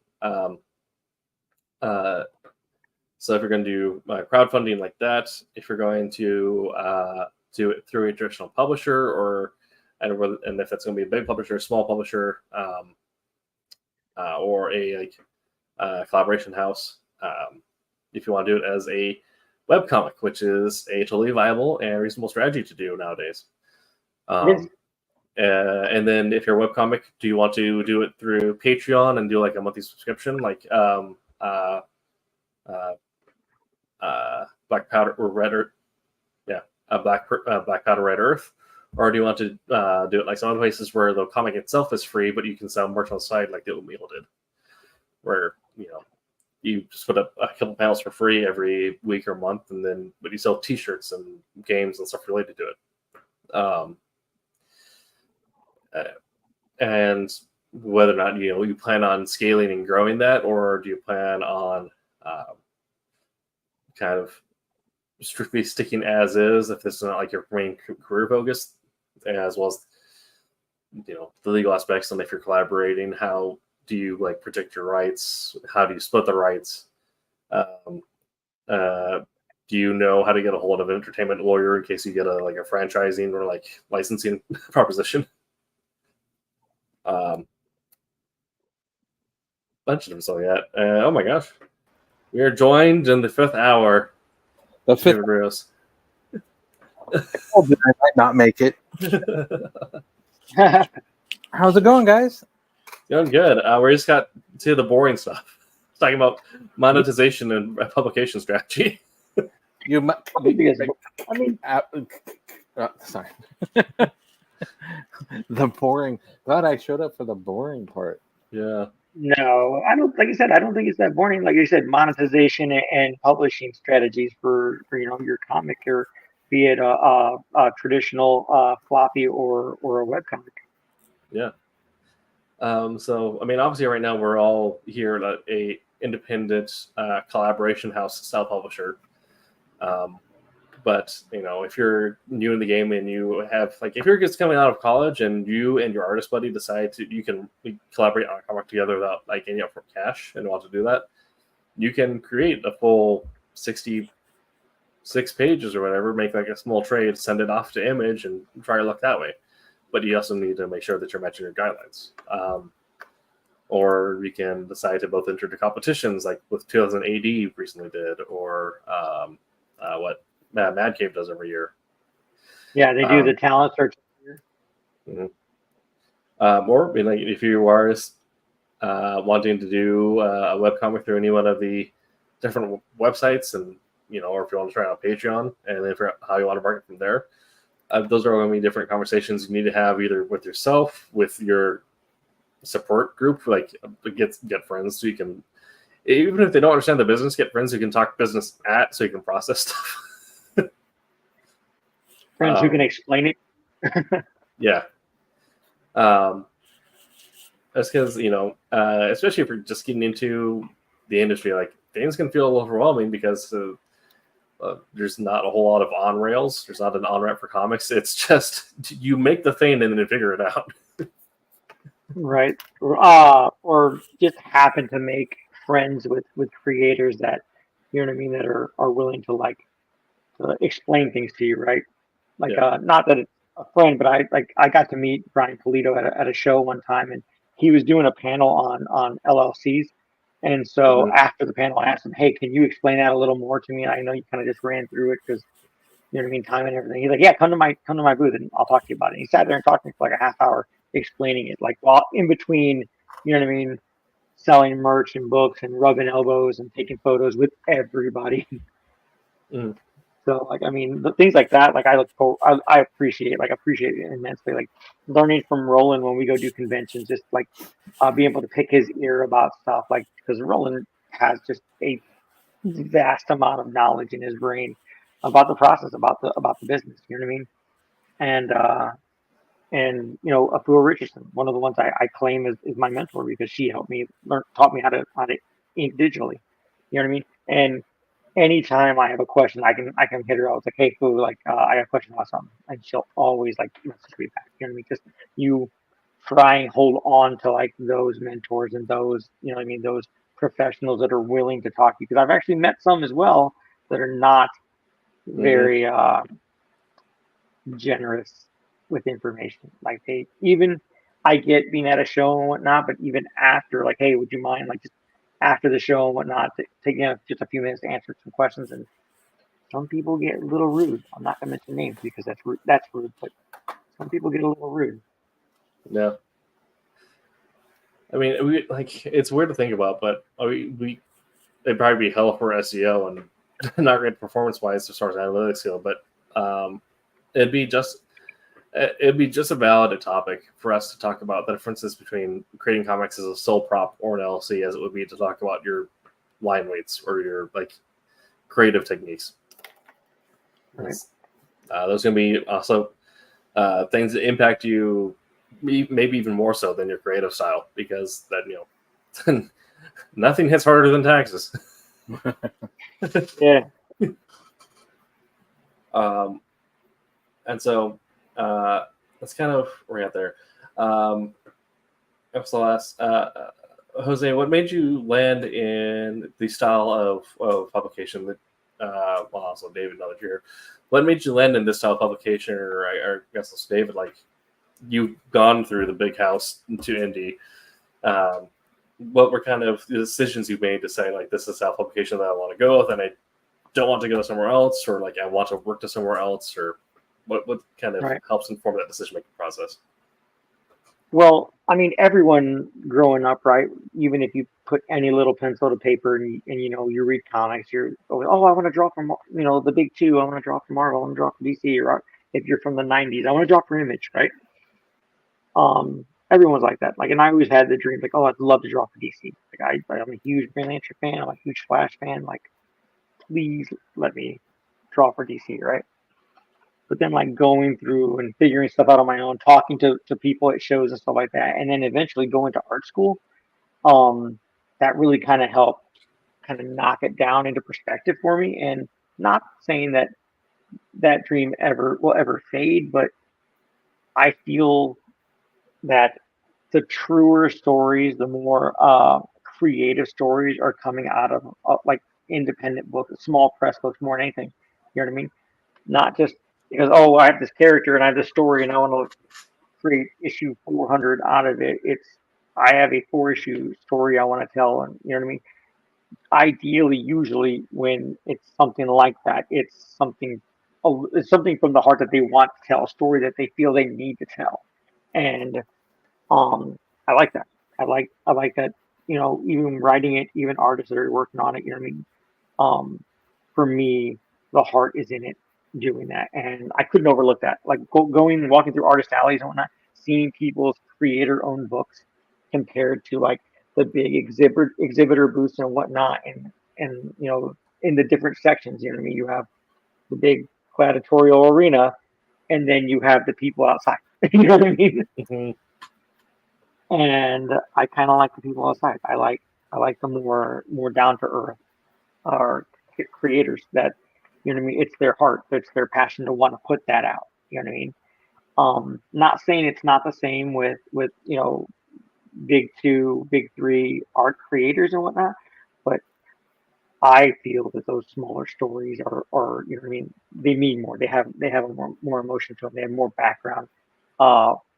So if you're going to do crowdfunding like that, if you're going to do it through a traditional publisher, and if that's going to be a big publisher, a small publisher, or a collaboration house, if you want to do it as a webcomic, which is a totally viable and reasonable strategy to do nowadays. Yes. And then if you're a webcomic, do you want to do it through Patreon and do a monthly subscription, Black Powder or Red Earth? Yeah, Black Powder Red Earth. Or do you want to do it like some other places where the comic itself is free, but you can sell merch on the side like the Oatmeal did, where you just put up a couple panels for free every week or month, but you sell T-shirts and games and stuff related to it. And whether or not you plan on scaling and growing that, or do you plan on kind of strictly sticking as is if this is not like your main career focus, as well as the legal aspects, and if you're collaborating, how do you protect your rights? How do you split the rights? Do you know how to get a hold of an entertainment lawyer in case you get a franchising or licensing proposition? Bunch of them. So yeah. Oh my gosh, we are joined in the 5th hour. The 5th. Rios. I might not make it. How's it going, guys? Doing good. We just got to the boring stuff. Talking about monetization and publication strategy. Sorry. The boring. Glad I showed up for the boring part. Yeah. No, I don't. Like I said, I don't think it's that boring. Like you said, monetization and publishing strategies for your comic, or be it a traditional floppy or a webcomic. Yeah. So I mean, obviously, right now we're all here at a independent collaboration house style publisher. But if you're new in the game and you have if you're just coming out of college and you and your artist buddy decide you can collaborate on a comic together without any upfront cash and want to do that, you can create a full 60 6 pages or whatever, make like a small trade, send it off to Image, and try your luck that way. But you also need to make sure that you're matching your guidelines. Or we can decide to both enter to competitions, like with 2000 AD recently did, or what Mad Cave does every year. Yeah, they do the talent search. Mm-hmm. Or like if you are wanting to do a webcomic through any one of the different websites, and or if you want to try out Patreon and then figure out how you want to market from there, those are going to be different conversations you need to have either with yourself, with your support group, like get friends so you can, even if they don't understand the business, get friends who can talk business so you can process stuff. Friends who can explain it. Yeah. That's because especially if you're just getting into the industry, like things can feel overwhelming because there's not a whole lot of on rails. There's not an on ramp for comics. It's just you make the thing and then figure it out. Right. Or just happen to make friends with creators that, you know what I mean, that are willing to to explain things to you, right? Like, Yeah. not that it's a friend, but I got to meet Brian Polito at a show one time, and he was doing a panel on LLCs. And so after the panel, I asked him, "Hey, can you explain that a little more to me? I know you kind of just ran through it because, you know what I mean, time and everything." He's like, "Yeah, come to my booth and I'll talk to you about it." And he sat there and talked to me for like a half hour explaining it, like while in between, you know what I mean, selling merch and books and rubbing elbows and taking photos with everybody. So like, I mean, the things like that, like I appreciate it immensely. Like learning from Roland when we go do conventions, just like being able to pick his ear about stuff, like because Roland has just a vast amount of knowledge in his brain about the process, about the business. You know what I mean? And Afua Richardson, one of the ones I claim is my mentor because she helped me taught me how to ink digitally. You know what I mean? And anytime I have a question, I can hit her out. It's like, "Hey, Fu, like I got a question about something," and she'll always like message me back. You know what I mean? Just you try and hold on to like those mentors and those, you know what I mean, those professionals that are willing to talk to you. Because I've actually met some as well that are not very generous with information. Like I get being at a show and whatnot, but even after, like, "Hey, would you mind like just after the show and whatnot, taking just a few minutes to answer some questions?" And some people get a little rude. I'm not gonna mention names because that's rude. That's rude, but some people get a little rude. Yeah. I mean, it's weird to think about, but it'd probably be hell for SEO and not great performance-wise as far as analytics go. But it'd be just a valid topic for us to talk about the differences between creating comics as a sole prop or an LLC, as it would be to talk about your line weights or your like creative techniques. Right. Those are going to be also things that impact you, maybe even more so than your creative style, because that nothing hits harder than taxes. Yeah. And so that's kind of where we're at there. Jose, what made you land in the style of publication that, well, also David, now that you're here, what made you land in this style of publication, or I guess it's David, like you've gone through the big house to indie. What were kind of the decisions you made to say, like, this is style of publication that I want to go with, and I don't want to go somewhere else, or like I want to work to somewhere else, or what kind of helps inform that decision-making process? Well, I mean, everyone growing up, right? Even if you put any little pencil to paper and you read comics, you're always, "Oh, I want to draw from the big two. I want to draw from Marvel. I want to draw from DC." Or if you're from the '90s, I want to draw from Image, right? Everyone's like that. Like, and I always had the dream, like, "Oh, I'd love to draw for DC." Like, I'm a huge Green Lantern fan. I'm a huge Flash fan. Like, please let me draw for DC, right? But then like going through and figuring stuff out on my own, talking to people at shows and stuff like that, and then eventually going to art school, that really kind of helped kind of knock it down into perspective for me. And not saying that that dream will ever fade, but I feel that the truer stories, the more creative stories are coming out of like independent books, small press books more than anything. You know what I mean? Not just because, oh, I have this character and I have this story and I want to create issue 400 out of it. It's I have a 4 issue story I want to tell, and you know what I mean. Ideally, usually when it's something like that, it's something from the heart that they want to tell, a story that they feel they need to tell, and I like that. I like that. You know, even writing it, even artists that are working on it. You know what I mean. For me, the heart is in it doing that, and I couldn't overlook that. Like going and walking through artist alleys and whatnot, seeing people's creator-owned books compared to like the big exhibitor booths and whatnot, and you know, in the different sections. You know what I mean? You have the big gladiatorial arena, and then you have the people outside. You know what I mean? Mhm. And I kind of like the people outside. I like the more down to earth or creators that, you know what I mean, it's their heart, it's their passion to want to put that out. You know what I mean? Not saying it's not the same with you know, big two, big three art creators and whatnot, but I feel that those smaller stories are you know what I mean, they mean more. They have a more emotion to them. They have more background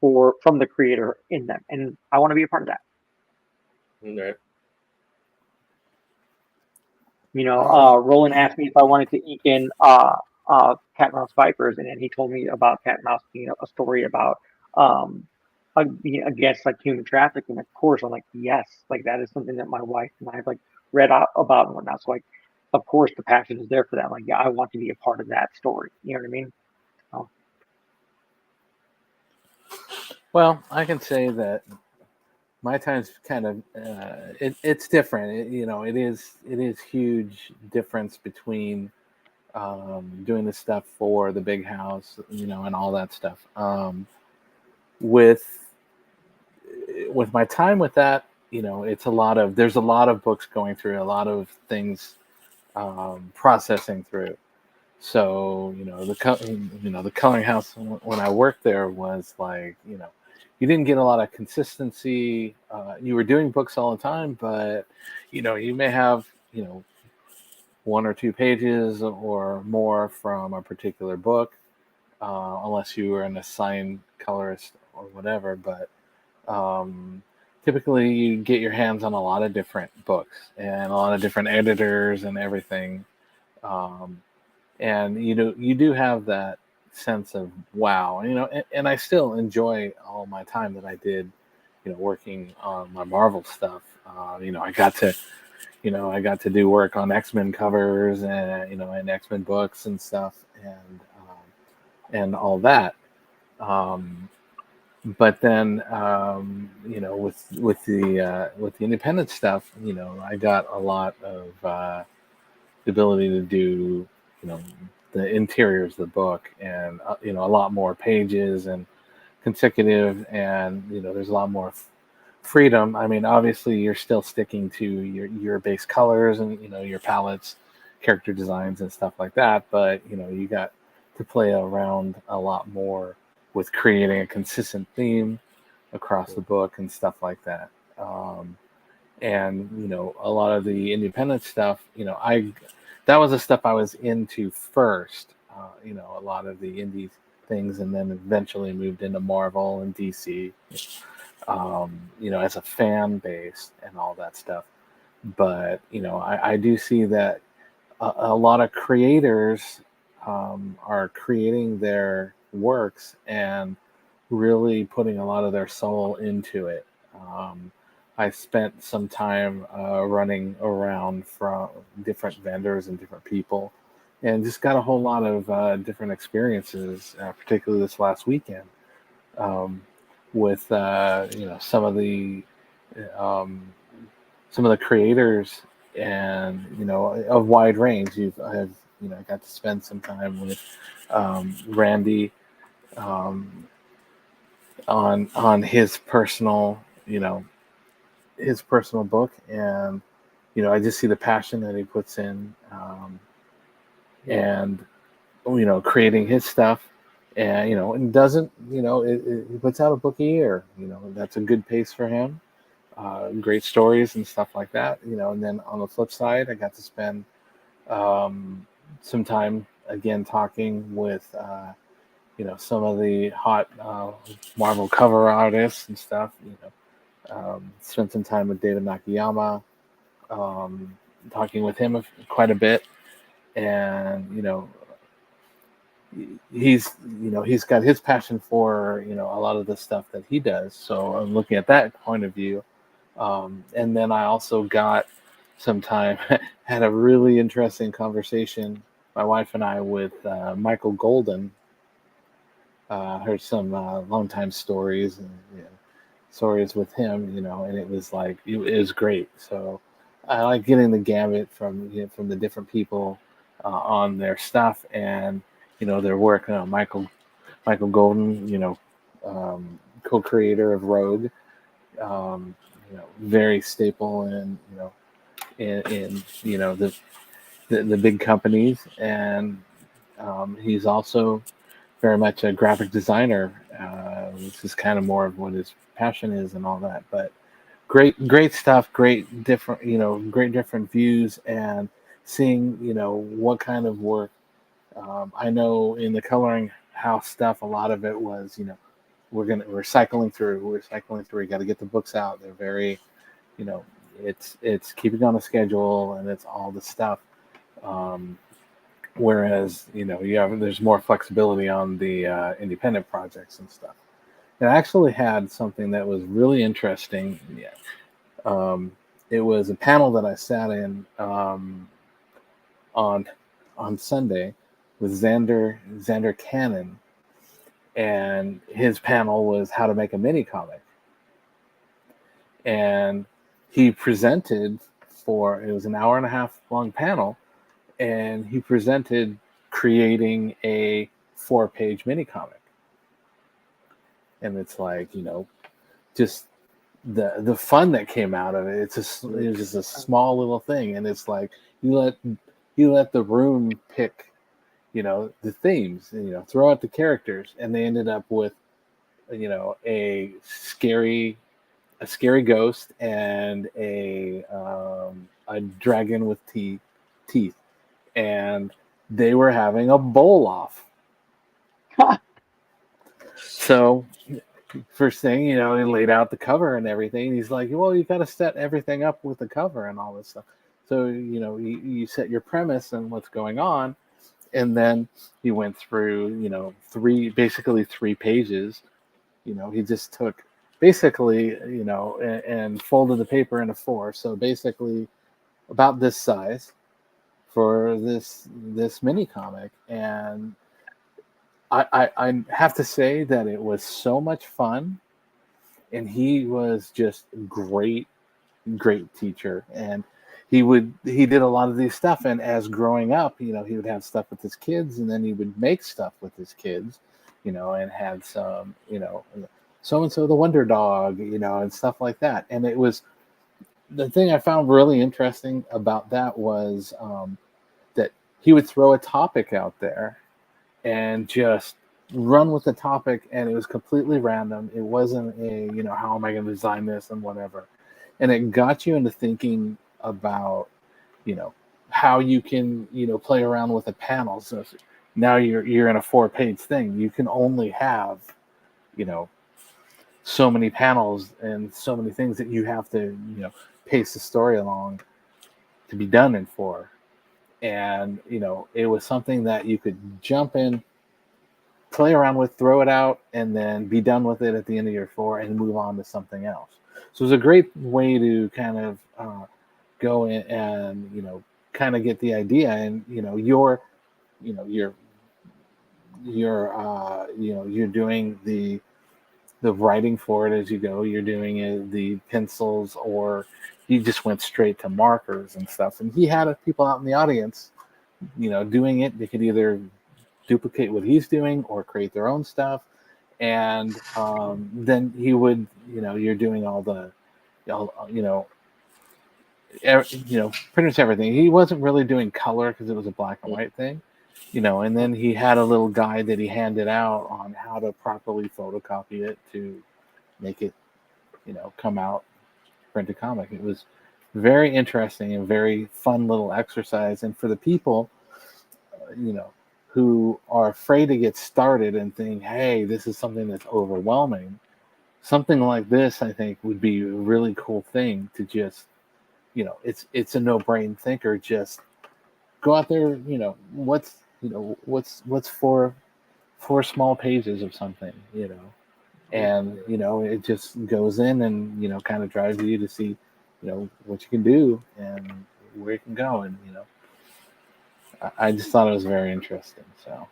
for from the creator in them, and I want to be a part of that. Right. You know, Roland asked me if I wanted to ink in Cat Mouse Vipers, and then he told me about Cat Mouse being a story about um, being against like human trafficking. Of course, I'm like, yes, like that is something that my wife and I have like read out about and whatnot. So like, of course, the passion is there for that. Like, yeah, I want to be a part of that story. You know what I mean? So, Well, I can say that my time's kind of it's different. It is huge difference between doing the stuff for the big house, and all that stuff. With my time with that, there's a lot of books going through, a lot of things processing through. So the coloring house when I worked there was like, you didn't get a lot of consistency. You were doing books all the time, but you may have 1 or 2 pages or more from a particular book, unless you were an assigned colorist or whatever. But typically, you get your hands on a lot of different books and a lot of different editors and everything. Um, and you do have that sense of wow, and I still enjoy all my time that I did, working on my Marvel stuff. I got to do work on X-Men covers and X-Men books and stuff, and all that. um, but then with the independent stuff, I got a lot of the ability to do the interiors of the book, and a lot more pages and consecutive, and there's a lot more freedom. I mean, obviously you're still sticking to your base colors and your palettes, character designs and stuff like that, but you got to play around a lot more with creating a consistent theme across the book and stuff like that. And a lot of the independent stuff, I that was the stuff I was into first. A lot of the indie things, and then eventually moved into Marvel and DC. As a fan base and all that stuff. But I do see that a lot of creators are creating their works and really putting a lot of their soul into it. I spent some time running around from different vendors and different people, and just got a whole lot of different experiences, particularly this last weekend, um, with um, some of the creators, and of wide range. I got to spend some time with Randy, um, on his personal book, and I just see the passion that he puts in, and creating his stuff, and and doesn't he puts out a book a year. That's a good pace for him. Great stories and stuff like that. And then on the flip side, I got to spend some time again, talking with some of the hot Marvel cover artists and stuff. Spent some time with David Nakayama, talking with him quite a bit, and he's got his passion for a lot of the stuff that he does. So I'm looking at that point of view, and then I also got some time had a really interesting conversation, my wife and I, with Michael Golden. Heard some long time stories and stories with him, and it was like it was great. So I like getting the gambit from the different people on their stuff and their work. Michael Golden, co-creator of Rogue, very staple in the big companies, and he's also very much a graphic designer, which is kind of more of what his passion is and all that. But great stuff, great different views, and seeing what kind of work. I know in the coloring house stuff, a lot of it was we're cycling through. We got to get the books out. They're very it's keeping on a schedule, and it's all the stuff. Whereas there's more flexibility on the independent projects and stuff. And I actually had something that was really interesting. It was a panel that I sat in on Sunday with Xander Cannon, and his panel was how to make a mini comic. And he presented it was an hour and a half long panel, and he presented creating a 4-page mini comic. And it's like, just the fun that came out of it. It was just a small little thing, and it's like you let the room pick, the themes, throw out the characters, and they ended up with, a scary ghost and a dragon with teeth, and they were having a bowl off. So first thing, he laid out the cover and everything. He's like, well, you got to set everything up with the cover and all this stuff. So, you set your premise and what's going on. And then he went through, basically 3 pages. He just took basically, and folded the paper into 4. So basically about this size for this mini comic. And I have to say that it was so much fun, and he was just great teacher. And he did a lot of these stuff, and as growing up, he would have stuff with his kids, and then he would make stuff with his kids, and had some, so and so the Wonder Dog, and stuff like that. And it was the thing I found really interesting about that was that he would throw a topic out there and just run with the topic, and it was completely random. It wasn't how am I going to design this and whatever. And it got you into thinking about, how you can, play around with a panel. So now you're in a 4-page thing. You can only have, so many panels and so many things that you have to, pace the story along to be done in 4. And, it was something that you could jump in, play around with, throw it out, and then be done with it at the end of your 4 and move on to something else. So it was a great way to kind of go in and, kind of get the idea. And, you're doing the writing for it as you go. You're doing the pencils, or he just went straight to markers and stuff. And he had people out in the audience, doing it. They could either duplicate what he's doing or create their own stuff. And then he would, you're doing all the, pretty much everything. He wasn't really doing color because it was a black and white thing, and then he had a little guide that he handed out on how to properly photocopy it to make it, come out printed comic. It was very interesting and very fun little exercise. And for the people, who are afraid to get started and think, hey, this is something that's overwhelming. Something like this, I think, would be a really cool thing to just, it's a no-brain thinker. Just go out there, what's four small pages of something, and it just goes in and kind of drives you to see, what you can do and where you can go, and I just thought it was very interesting. So,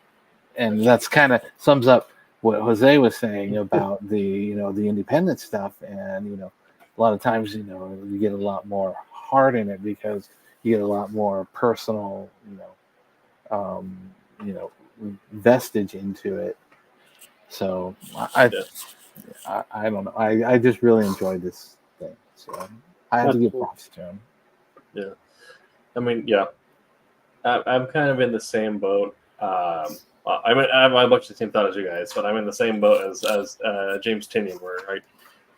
and that's kind of sums up what Jose was saying about the the independent stuff, and a lot of times you get a lot more heart in it because you get a lot more personal um, vestige into it. So I don't know. I just really enjoyed this thing. So I have to give props to him. Yeah. I mean, yeah. I'm kind of in the same boat. I mean, I have much the same thought as you guys, but I'm in the same boat as James Tynion, where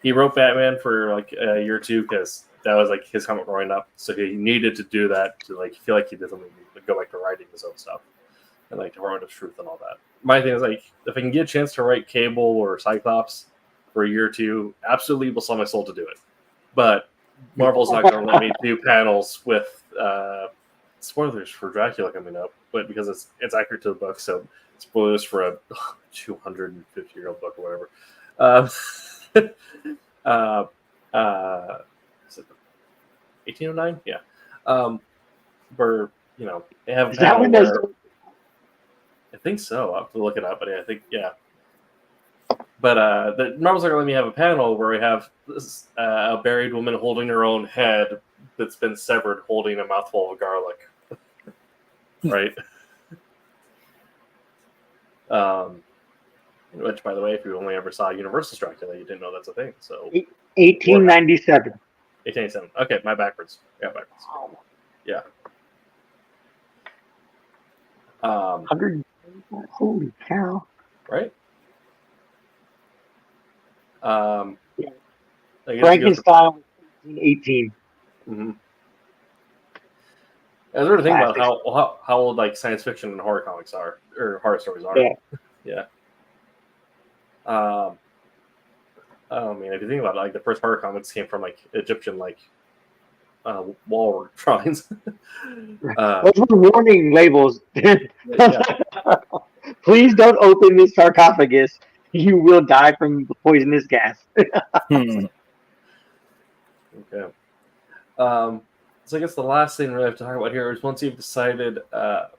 he wrote Batman for like a year or two because that was like his comic growing up. So he needed to do that to like feel like he doesn't go back to writing his own stuff and like Department of Truth and all that. My thing is like if I can get a chance to write Cable or Cyclops for a year or two, absolutely will sell my soul to do it. But Marvel's not going to let me do panels with spoilers for Dracula coming up, but because it's accurate to the book, so spoilers for a 250-year-old book or whatever. Is it 1809? Yeah. Where they have. Is that when those? I think so. I'll have to look it up, but I think But the Marvel's not going to let me have a panel where we have this, a buried woman holding her own head that's been severed, holding a mouthful of garlic. Right? Which, by the way, if you only ever saw Universal's Dracula, you didn't know that's a thing. So 1897. 1887. Okay, my backwards. Yeah, backwards. Yeah. 100. Holy cow! Right. Frankenstein was 1818. Mm-hmm. I was really thinking about how old like science fiction and horror comics are, or horror stories are. Yeah. Oh man, if you think about it, like the first horror comics came from like Egyptian wall drawings. Those were warning labels. Yeah. Please don't open this sarcophagus. You will die from the poisonous gas. Okay. So I guess the last thing we really have to talk about here is once you've decided, the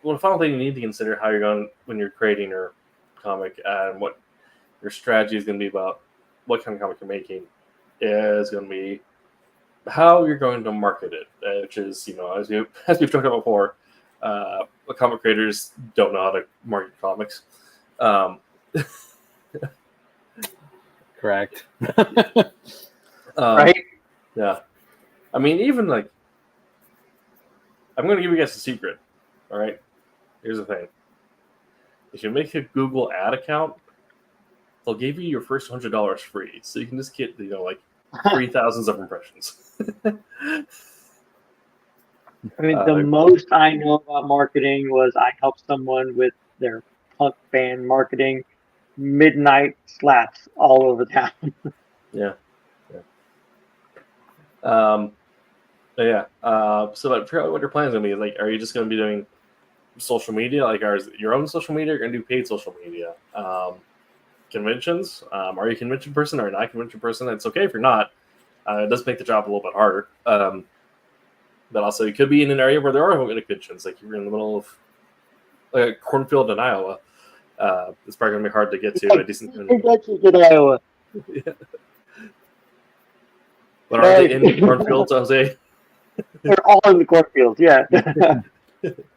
final thing you need to consider how you're going when you're creating your comic and what your strategy is going to be about what kind of comic you're making is going to be how you're going to market it, which is, as we've talked about before, the comic creators don't know how to market comics. Correct. Right? Yeah. I mean, even like, I'm going to give you guys a secret. All right. Here's the thing. If you make a Google ad account, they'll give you your first $100 free. So you can just get, 3,000 of impressions. I mean, the most I know about marketing was I helped someone with their punk band marketing. Midnight slaps all over town. Yeah. So I figure out what your plan is going to be. Like, are you just going to be doing social media? Like, your own social media? You're going to do paid social media? Conventions? Are you a convention person? Are you not a convention person? It's okay if you're not. It does make the job a little bit harder. But also, you could be in an area where there are conventions. Like, you're in the middle of a cornfield in Iowa. It's probably going to be hard to get to a decent convention. In Iowa. Yeah. But are they in the cornfields, Jose? They're all in the cornfields, yeah.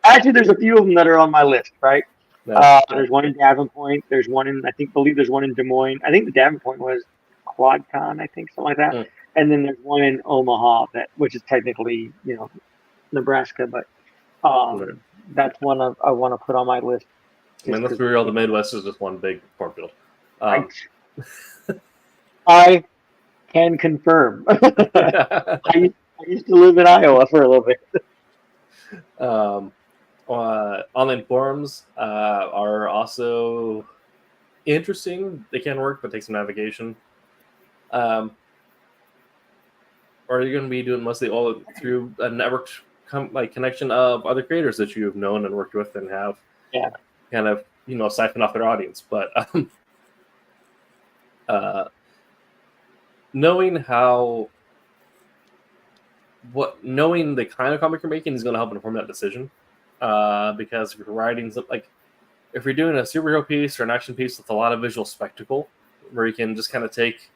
Actually, there's a few of them that are on my list, right? There's one in Davenport. There's one in, believe there's one in Des Moines. I think the Davenport was QuadCon, I think, something like that. Mm. And then there's one in Omaha, which is technically, Nebraska, but that's one I want to put on my list. I mean, let's be real, the Midwest is just one big cornfield. I can confirm. I used to live in Iowa for a little bit. online forums are also interesting. They can work, but take some navigation. Or are you going to be doing mostly all through a network connection of other creators that you've known and worked with and have kind of siphon off their audience? But knowing the kind of comic you're making is going to help inform that decision. Because if you're writing if you're doing a superhero piece or an action piece with a lot of visual spectacle, where you can just kind of take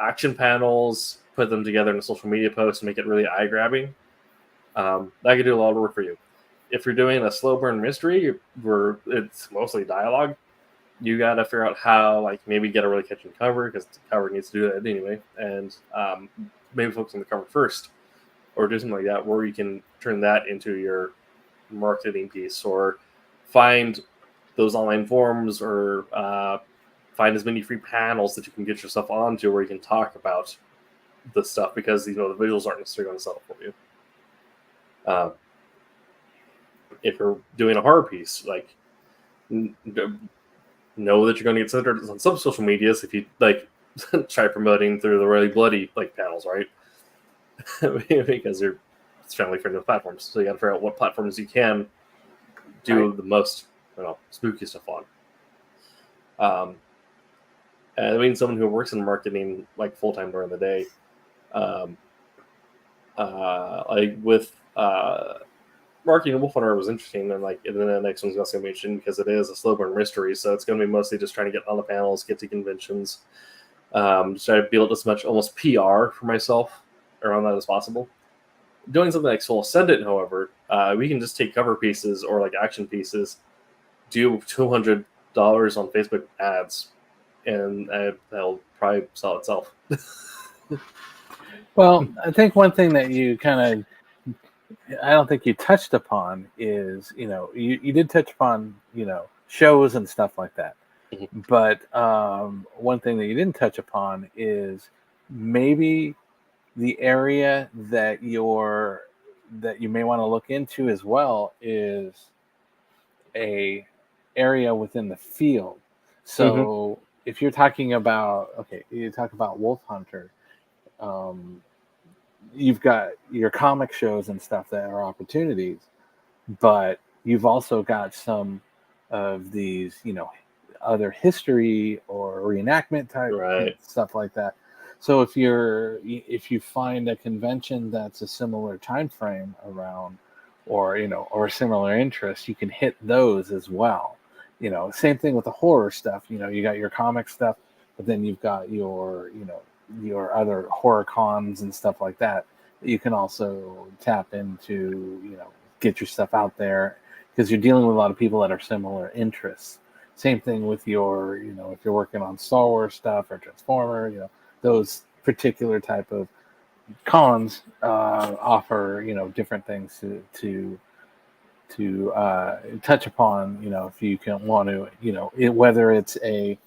action panels, put them together in a social media post, and make it really eye-grabbing, that could do a lot of work for you. If you're doing a slow burn mystery where it's mostly dialogue, you got to figure out how, maybe get a really catchy cover, because the cover needs to do that anyway, and maybe focus on the cover first, or do something like that, where you can turn that into your marketing piece, or find those online forums, or find as many free panels that you can get yourself onto where you can talk about the stuff, because the visuals aren't necessarily going to sell for you. If you're doing a horror piece, know that you're going to get centered on some social medias if you try promoting through the really bloody panels, right? Because it's family friendly platforms, so you got to figure out what platforms you can do the most spooky stuff on. I mean, someone who works in marketing full time during the day, with marketing Wolf Hunter was interesting, and then the next one's also going to be interesting because it is a slow burn mystery, so it's going to be mostly just trying to get on the panels, get to conventions, just try to build as much almost PR for myself around that as possible. Doing something like Soul Ascendant, however, we can just take cover pieces or action pieces, do $200 on Facebook ads, and that'll probably sell itself. Well, I think one thing that you I don't think you touched upon is, you did touch upon, shows and stuff like that. Mm-hmm. But one thing that you didn't touch upon is maybe the area that you may want to look into as well is a area within the field. So if you're talking about, you talk about Wolf Hunter, you've got your comic shows and stuff that are opportunities, but you've also got some of these, other history or reenactment type stuff like that. So if you find a convention that's a similar time frame around, or or a similar interest, you can hit those as well. Same thing with the horror stuff. You got your comic stuff, but then you've got your other horror cons and stuff like that. You can also tap into, get your stuff out there, because you're dealing with a lot of people that are similar interests. Same thing with your, if you're working on Star Wars stuff or Transformer, those particular type of cons offer, different things to touch upon, if you can want to, whether it's a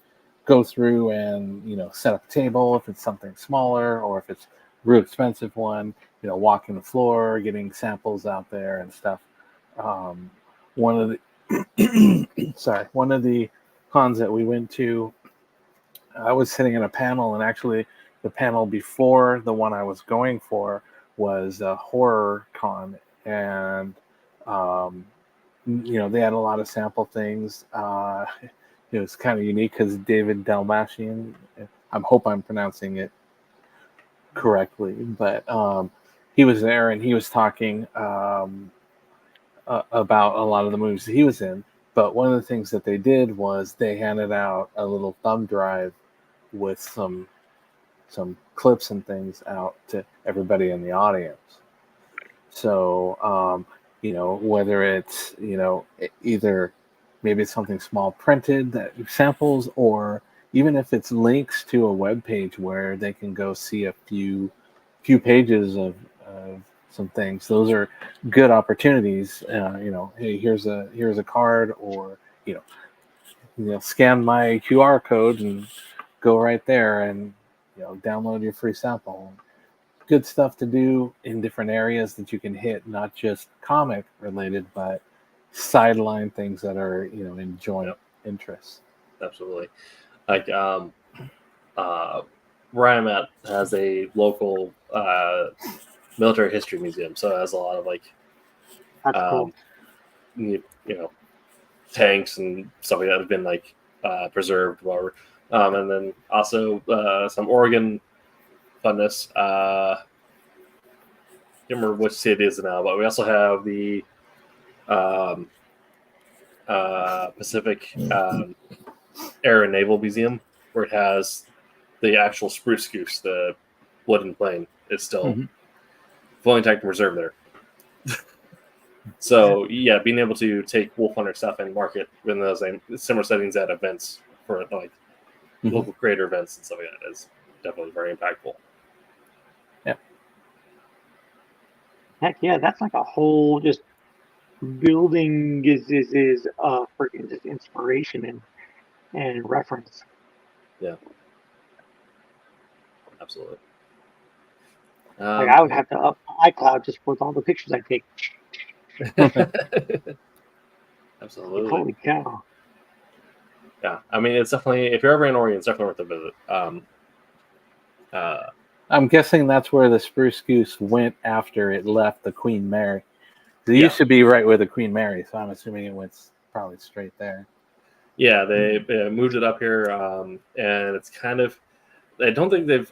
go through and set up a table, if it's something smaller, or if it's a real expensive one, walking the floor, getting samples out there and stuff. One of the cons that we went to, I was sitting in a panel, and actually the panel before the one I was going for was a horror con, and they had a lot of sample things. It was kind of unique because David Dalmatian, I hope I'm pronouncing it correctly, but he was there and he was talking about a lot of the movies he was in. But one of the things that they did was they handed out a little thumb drive with some clips and things out to everybody in the audience. So, whether it's, either maybe it's something small printed that samples, or even if it's links to a web page where they can go see a few pages of some things. Those are good opportunities. Hey, here's a card, or scan my QR code and go right there and download your free sample. Good stuff to do in different areas that you can hit, not just comic related, but sideline things that are in joint interests. Absolutely. Like where I'm at has a local military history museum, so it has a lot of like That's cool. Tanks and stuff like that have been like preserved, whatever. And then also some Oregon funness. I can't remember which city it is now, but we also have the Pacific Air and Naval Museum, where it has the actual spruce goose, the wooden plane, is still fully intact and preserved there. So yeah, being able to take wolf hunter stuff and market in those similar settings at events for like local creator events and stuff like that is definitely very impactful. Yeah. Heck yeah, that's like a whole just building is freaking just inspiration and reference. Yeah. Absolutely. Like I would have to up iCloud just with all the pictures I take. Absolutely. Holy cow. Yeah, I mean, it's definitely, if you're ever in Oregon, it's definitely worth a visit. I'm guessing that's where the spruce goose went after it left the Queen Mary. It used to be right where the Queen Mary, so I'm assuming it went probably straight there. Yeah, they moved it up here, and it's kind of, I don't know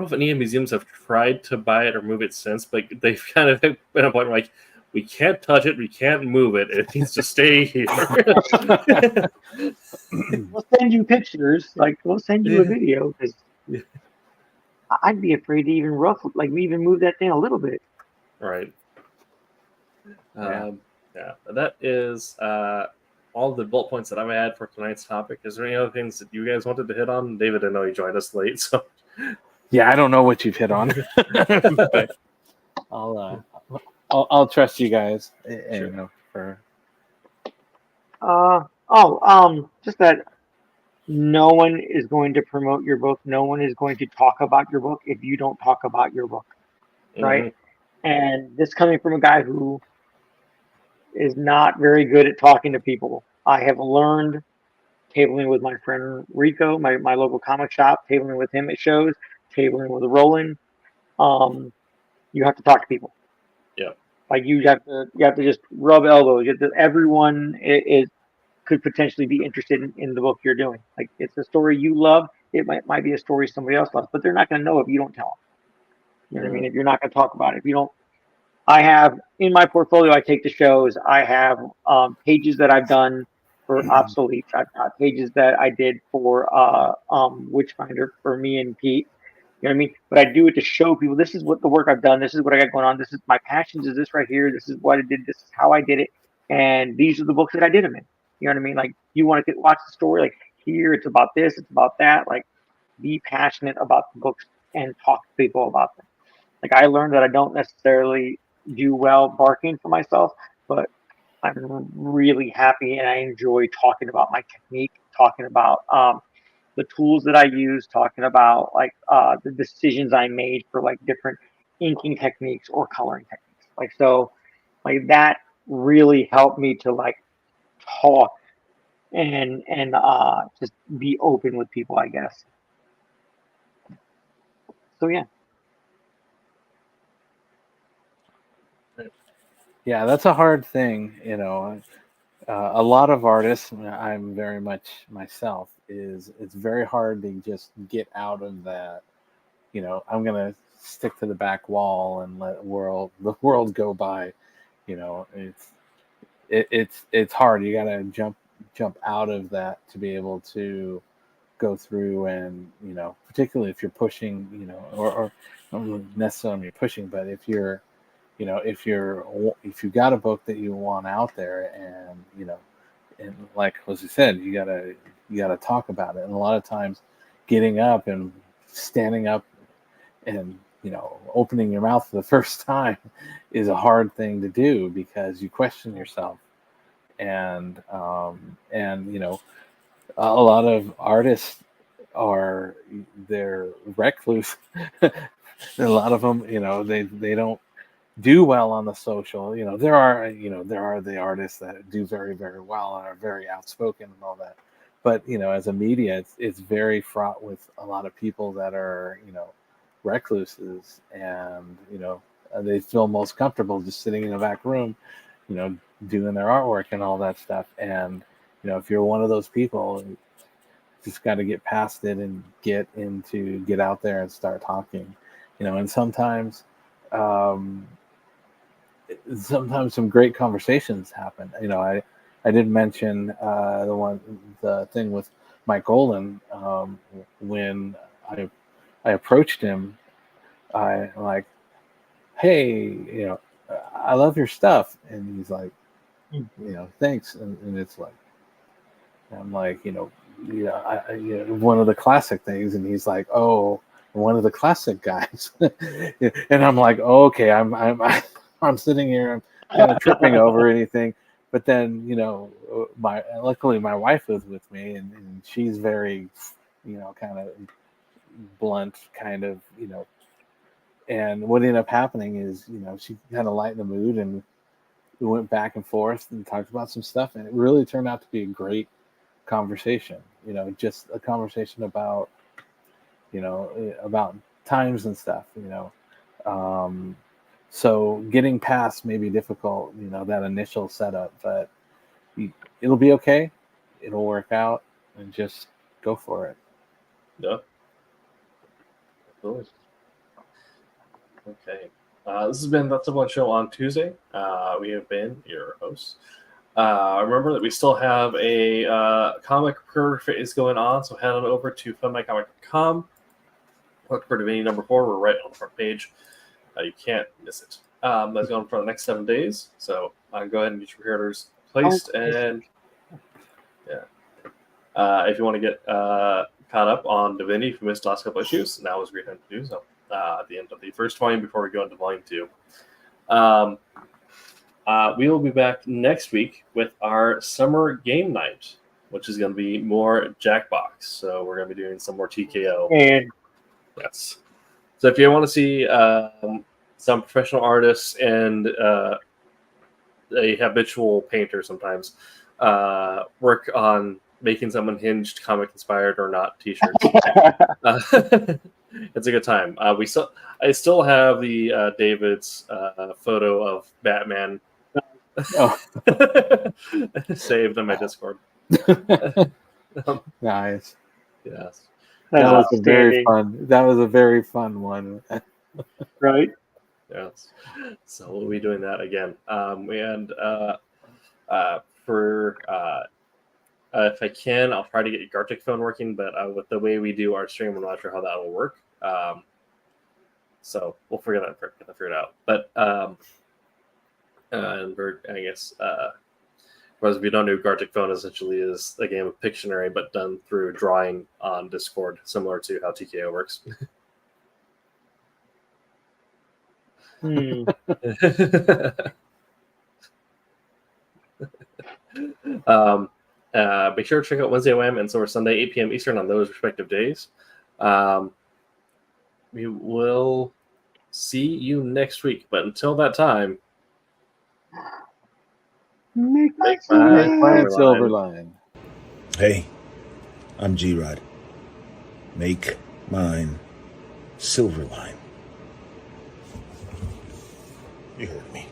if any museums have tried to buy it or move it since, but they've kind of been at a point where like, we can't touch it, we can't move it, it needs to stay here. We'll send you pictures, like we'll send you a video, because I'd be afraid to even even move that thing a little bit. Right. Yeah, that is all the bullet points that I've had for tonight's topic. Is there any other things that you guys wanted to hit on? David, I know you joined us late, so yeah, I don't know what you've hit on. But I'll trust you guys. Sure. Just that no one is going to promote your book. No one is going to talk about your book if you don't talk about your book, right? And this coming from a guy who is not very good at talking to people. I have learned tabling with my friend Rico, my local comic shop, tabling with him at shows, tabling with Roland. You have to talk to people. Yeah. Like you have to just rub elbows. Everyone could potentially be interested in the book you're doing. Like it's a story you love. It might be a story somebody else loves, but they're not going to know if you don't tell them. You know what I mean? If you're not going to talk about it, if you don't. I have in my portfolio, I take to shows. I have pages that I've done for obsolete. I've got pages that I did for Witchfinder for me and Pete. You know what I mean? But I do it to show people this is what the work I've done. This is what I got going on. This is my passions. Is this right here? This is what I did. This is how I did it. And these are the books that I did them in. You know what I mean? Like you want to watch the story. Like here, it's about this. It's about that. Like be passionate about the books and talk to people about them. Like I learned that I don't necessarily do well barking for myself, but I'm really happy and I enjoy talking about my technique, talking about the tools that I use, talking about like the decisions I made for like different inking techniques or coloring techniques. Like so, like that really helped me to like talk and just be open with people, I guess. So yeah. Yeah, that's a hard thing, a lot of artists, I'm very much myself, it's very hard to just get out of that, I'm gonna stick to the back wall and let the world go by. It's hard. You gotta jump out of that to be able to go through, and particularly if you're pushing, or not necessarily pushing, but if you're if you got a book that you want out there, and and like Jose said, you gotta talk about it. And a lot of times getting up and standing up and opening your mouth for the first time is a hard thing to do, because you question yourself. And a lot of artists they're recluse. A lot of them, they do well on the social. There are the artists that do very, very well and are very outspoken and all that. But as a media, it's very fraught with a lot of people that are recluses, and they feel most comfortable just sitting in the back room, doing their artwork and all that stuff. And if you're one of those people, you just got to get past it and get out there and start talking. And sometimes some great conversations happen. I did mention the thing with Mike Golden. When I approached him, I like, hey, I love your stuff, and he's like, thanks, and it's like, I'm like, one of the classic things, and he's like, oh, one of the classic guys, and I'm like, oh, okay, I'm sitting here, I'm kind of tripping over anything, but then luckily my wife was with me, and she's very, kind of blunt, kind of, and what ended up happening is, she kind of lightened the mood, and we went back and forth and talked about some stuff, and it really turned out to be a great conversation. Just a conversation about, about times and stuff. So getting past may be difficult, that initial setup, but it'll be okay. It'll work out, and just go for it. Yeah. Cool. Okay. This has been That's the One Show on Tuesday. We have been your hosts. Remember that we still have a comic pre-order phase going on, so head on over to funmycomic.com. Look for Divinity number 4. We're right on the front page. You can't miss it. That's going for the next 7 days, so go ahead and get your pre-orders placed. And if you want to get caught up on Divinity if you missed the last couple issues, now is a great time to do so. At the end of the first volume before we go into volume 2. We will be back next week with our summer game night, which is going to be more Jackbox. So we're going to be doing some more TKO. And yes. So if you want to see some professional artists and a habitual painter sometimes work on making some unhinged comic inspired or not t-shirts, it's a good time. I still have the David's photo of Batman saved on my Discord. Nice. Yes. That was a very fun. That was a very fun one. Right. Yes. So we'll be doing that again. If I can, I'll try to get your Gartic phone working, but with the way we do our stream, I'm not sure how that will work. So we'll figure it out. But I guess whereas if you don't know, Gartic phone essentially is a game of Pictionary, but done through drawing on Discord, similar to how TKO works. Make sure to check out Wednesday WAM and Silver Sunday, 8 p.m. Eastern on those respective days. We will see you next week, but until that time, Make my Silverline. Hey, I'm G-Rod. Make mine Silverline. You heard me.